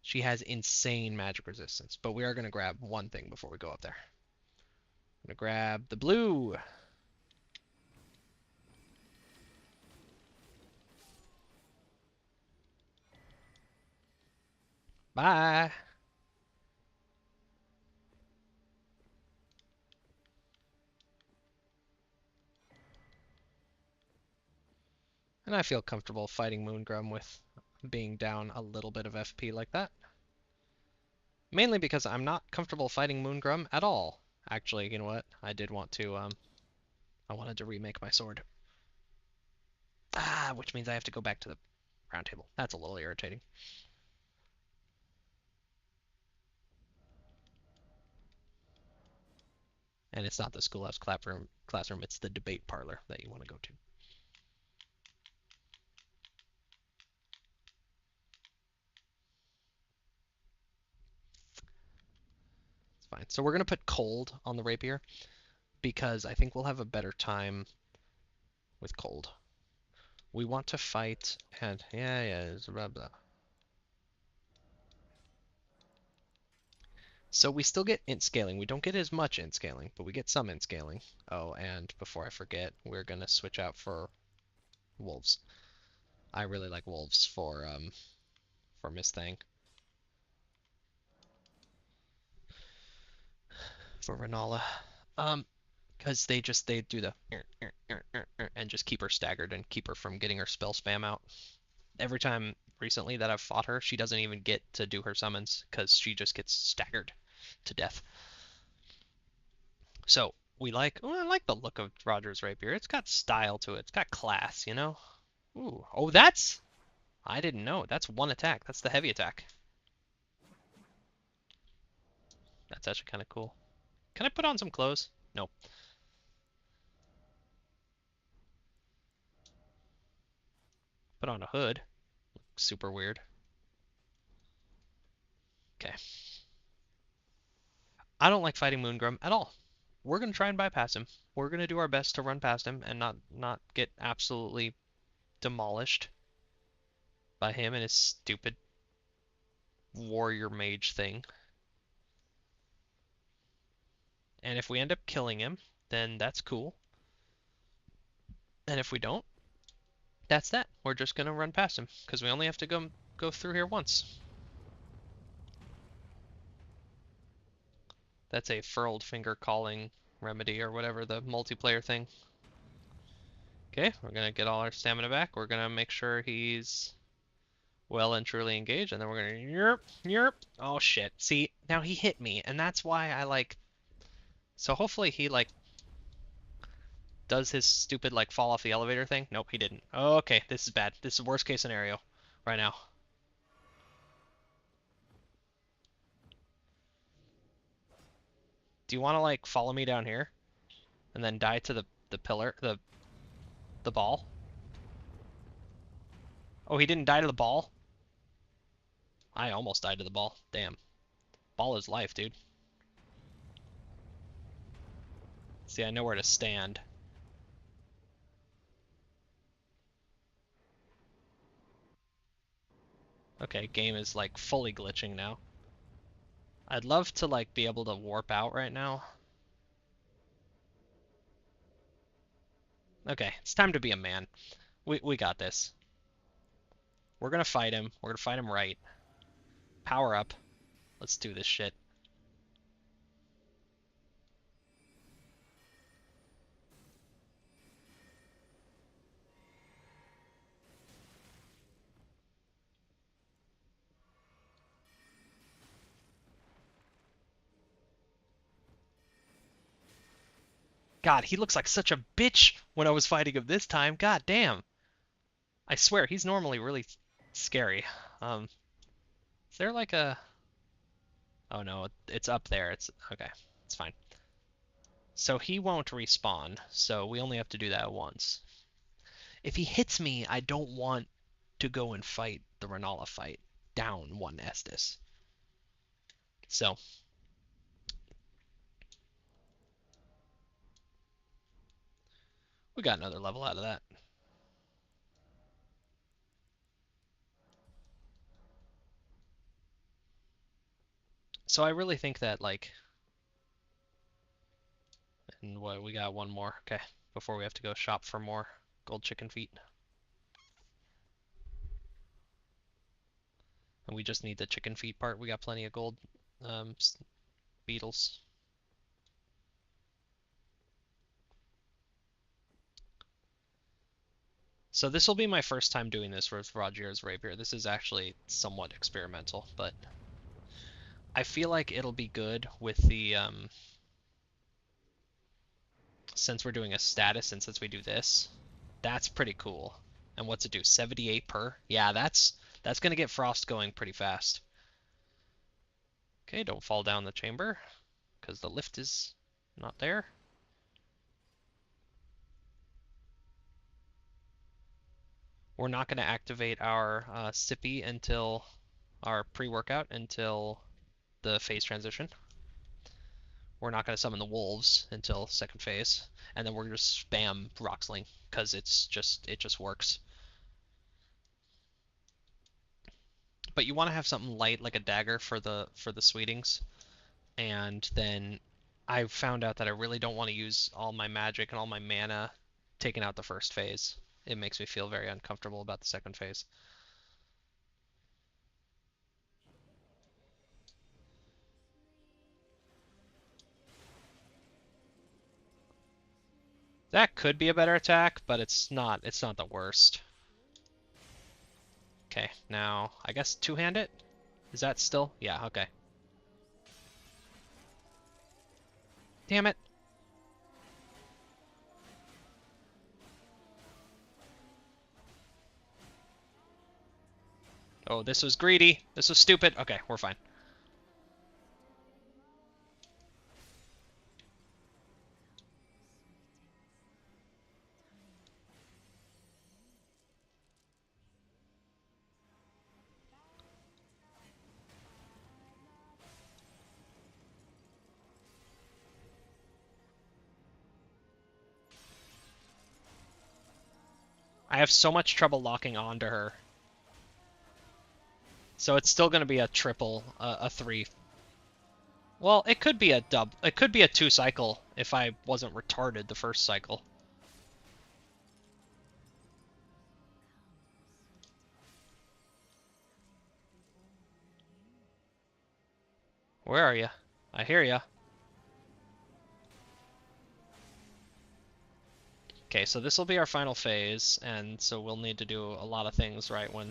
She has insane magic resistance, but we are going to grab one thing before we go up there. I'm going to grab the blue. Bye. And I feel comfortable fighting Moongrum with being down a little bit of FP like that. Mainly because I'm not comfortable fighting Moongrum at all. Actually, you know what? I did want to, I wanted to remake my sword. Ah, which means I have to go back to the round table. That's a little irritating. And it's not the schoolhouse classroom, it's the debate parlor that you want to go to. It's fine. So we're going to put cold on the rapier because I think we'll have a better time with cold. We want to fight and yeah, blah blah. So we still get int scaling. We don't get as much int scaling, but we get some int scaling. Oh, and before I forget, we're gonna switch out for wolves. I really like wolves for Miss Thing. For Renala. Because they do the and just keep her staggered and keep her from getting her spell spam out. Every time recently that I've fought her, she doesn't even get to do her summons because she just gets staggered to death. So I like the look of Roger's rapier. It's got style to it. It's got class, you know. Ooh, oh I didn't know. That's one attack. That's the heavy attack. That's actually kind of cool. Can I put on some clothes? Nope. Put on a hood. Super weird. Okay. I don't like fighting Moongrum at all. We're gonna try and bypass him. We're gonna do our best to run past him and not get absolutely demolished by him and his stupid warrior mage thing. And if we end up killing him, then that's cool. And if we don't, that's that. We're just gonna run past him because we only have to go through here once. That's a furled finger calling remedy or whatever the multiplayer thing. Okay, we're gonna get all our stamina back. We're gonna make sure he's well and truly engaged, and then we're gonna yerp yerp. Oh shit! See, now he hit me, and that's why I like. So hopefully he like does his stupid like fall off the elevator thing. Nope, he didn't. Oh, okay, this is bad. This is worst case scenario right now. Do you want to like follow me down here and then die to the pillar, the ball? Oh, he didn't die to the ball? I almost died to the ball. Damn. Ball is life, dude. See, I know where to stand. Okay, game is like fully glitching now. I'd love to like be able to warp out right now. Okay, it's time to be a man. We got this. We're gonna fight him. We're gonna fight him right. Power up. Let's do this shit. God, he looks like such a bitch when I was fighting him this time. God damn. I swear, he's normally really scary. Um, is there like a... Oh no, it's up there. It's okay. It's fine. So he won't respawn, so we only have to do that once. If he hits me, I don't want to go and fight the Renala fight down one Estus. So we got another level out of that. So I really think that like, and what we got one more. Okay, before we have to go shop for more gold chicken feet. And we just need the chicken feet part. We got plenty of gold um, beetles. So this will be my first time doing this with Roger's Rapier. This is actually somewhat experimental, but I feel like it'll be good with the since we're doing a status and since we do this, that's pretty cool. And what's it do? 78 per? Yeah, that's gonna get Frost going pretty fast. Okay, don't fall down the chamber because the lift is not there. We're not going to activate our Sippy until our pre-workout until the phase transition. We're not going to summon the wolves until second phase, and then we're going to spam Roxling because it just works. But you want to have something light like a dagger for the sweetings, and then I found out that I really don't want to use all my magic and all my mana taking out the first phase. It makes me feel very uncomfortable about the second phase. That could be a better attack, but it's not the worst. Okay, now I guess two-hand it? Is that still? Yeah, okay. Damn it. Oh, this was greedy. This was stupid. Okay, we're fine. I have so much trouble locking onto her. So it's still going to be a triple, a three. Well, it could be a dub. It could be a two cycle if I wasn't retarded the first cycle. Where are you? I hear you. Okay, so this will be our final phase, and so we'll need to do a lot of things right when...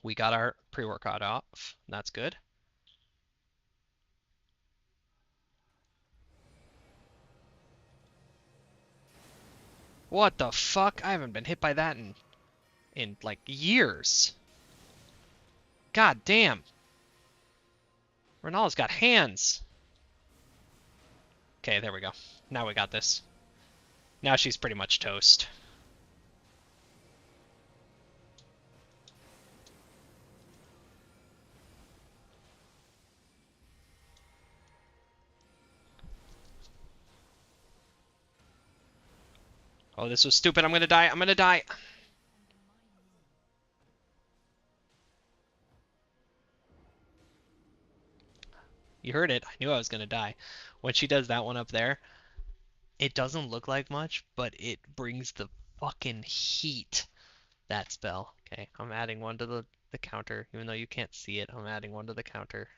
We got our pre-workout off. That's good. What the fuck? I haven't been hit by that in like years. God damn. Ronaldo's got hands. Okay, there we go. Now we got this. Now she's pretty much toast. Oh, this was stupid. I'm gonna die. I'm gonna die. You heard it. I knew I was gonna die. When she does that one up there, it doesn't look like much, but it brings the fucking heat. That spell. Okay, I'm adding one to the counter. Even though you can't see it, I'm adding one to the counter.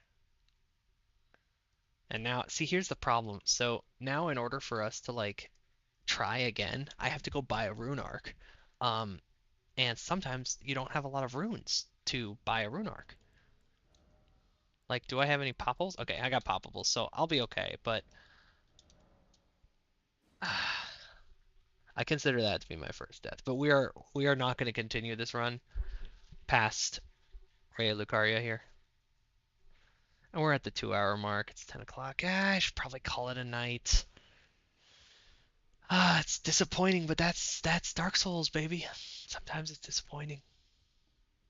And now, see, here's the problem. So now in order for us to like try again, I have to go buy a rune arc. Um, and sometimes you don't have a lot of runes to buy a rune arc. Like, do I have any poppables? Okay, I got poppables, so I'll be okay, but I consider that to be my first death. But we are not going to continue this run past Rhea Lucaria here. And we're at the 2 hour mark. It's 10 o'clock. I should probably call it a night. It's disappointing, but that's Dark Souls, baby. Sometimes it's disappointing.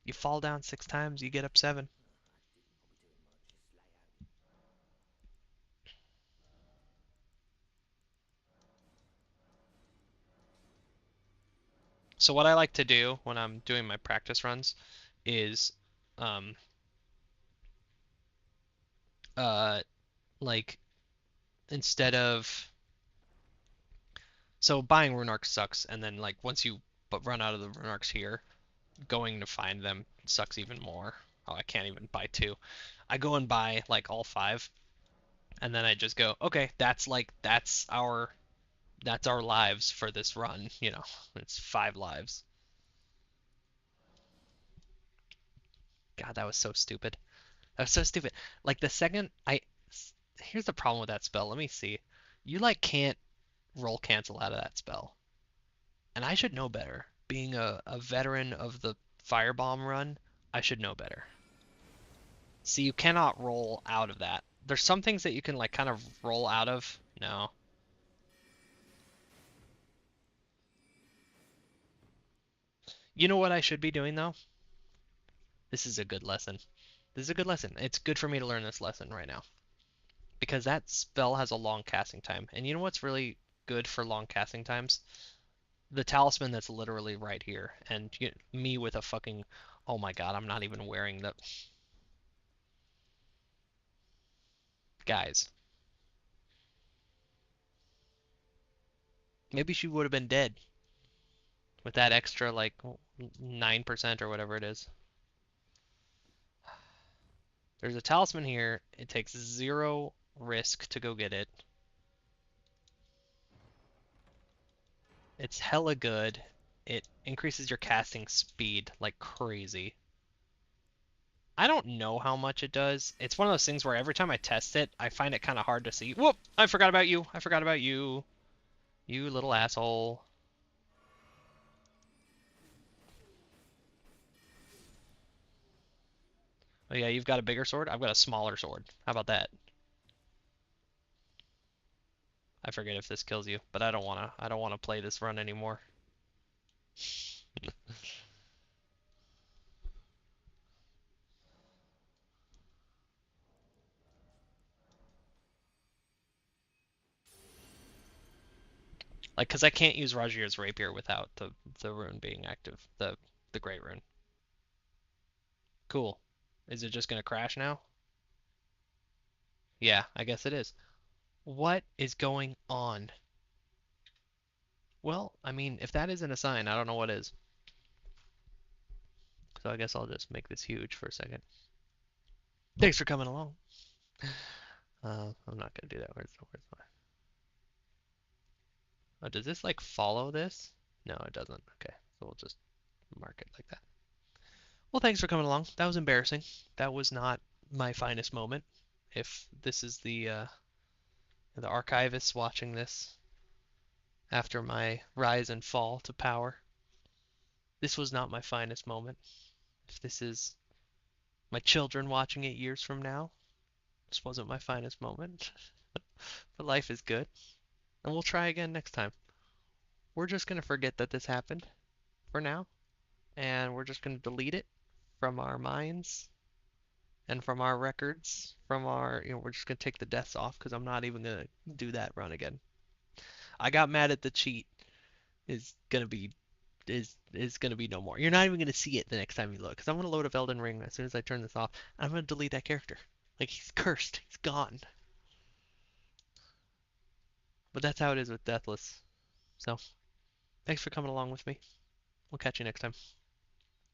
You fall down 6 times, you get up 7. So what I like to do when I'm doing my practice runs is um, Uh, like instead of so buying rune arcs sucks, and then like once you run out of the rune arcs here, going to find them sucks even more. Oh, I can't even buy two. I go and buy like all five, and then I just go, okay, that's our lives for this run. It's 5 lives. God, that was so stupid. That was so stupid. Like the second I here's the problem with that spell. Let me see. You like can't roll cancel out of that spell. And I should know better. Being a veteran of the firebomb run, I should know better. See, you cannot roll out of that. There's some things that you can like kind of roll out of. No. You know what I should be doing though? This is a good lesson. This is a good lesson. It's good for me to learn this lesson right now. Because that spell has a long casting time. And you know what's really good for long casting times? The talisman that's literally right here. And me with a fucking. Oh my god, I'm not even wearing the. Guys, maybe she would have been dead with that extra, like, 9% or whatever it is. There's a talisman here. It takes 0 risk to go get it. It's hella good. It increases your casting speed like crazy. I don't know how much it does. It's one of those things where every time I test it, I find it kind of hard to see. Whoop! I forgot about you. I forgot about you. You little asshole. Oh yeah, you've got a bigger sword? I've got a smaller sword. How about that? I forget if this kills you, but I don't wanna play this run anymore. Like, cause I can't use Rajir's rapier without the rune being active, the great rune. Cool. Is it just gonna crash now? Yeah, I guess it is. What is going on? Well, I mean, if that isn't a sign, I don't know what is. So I guess I'll just make this huge for a second. Thanks for coming along. I'm not gonna do that. Where's my? Oh, does this like follow this? No, it doesn't. Okay, so we'll just mark it like that. Well, thanks for coming along. That was embarrassing. That was not my finest moment. If this is the archivists watching this after my rise and fall to power, this was not my finest moment. If this is my children watching it years from now, this wasn't my finest moment. But life is good, and we'll try again next time. We're just gonna forget that this happened for now, and we're just gonna delete it from our minds and from our records, we're just gonna take the deaths off because I'm not even gonna do that run again. I got mad at the cheat is gonna be is gonna be no more. You're not even gonna see it the next time you look because I'm gonna load up Elden Ring as soon as I turn this off. I'm gonna delete that character. Like he's cursed. He's gone. But that's how it is with Deathless. So thanks for coming along with me. We'll catch you next time.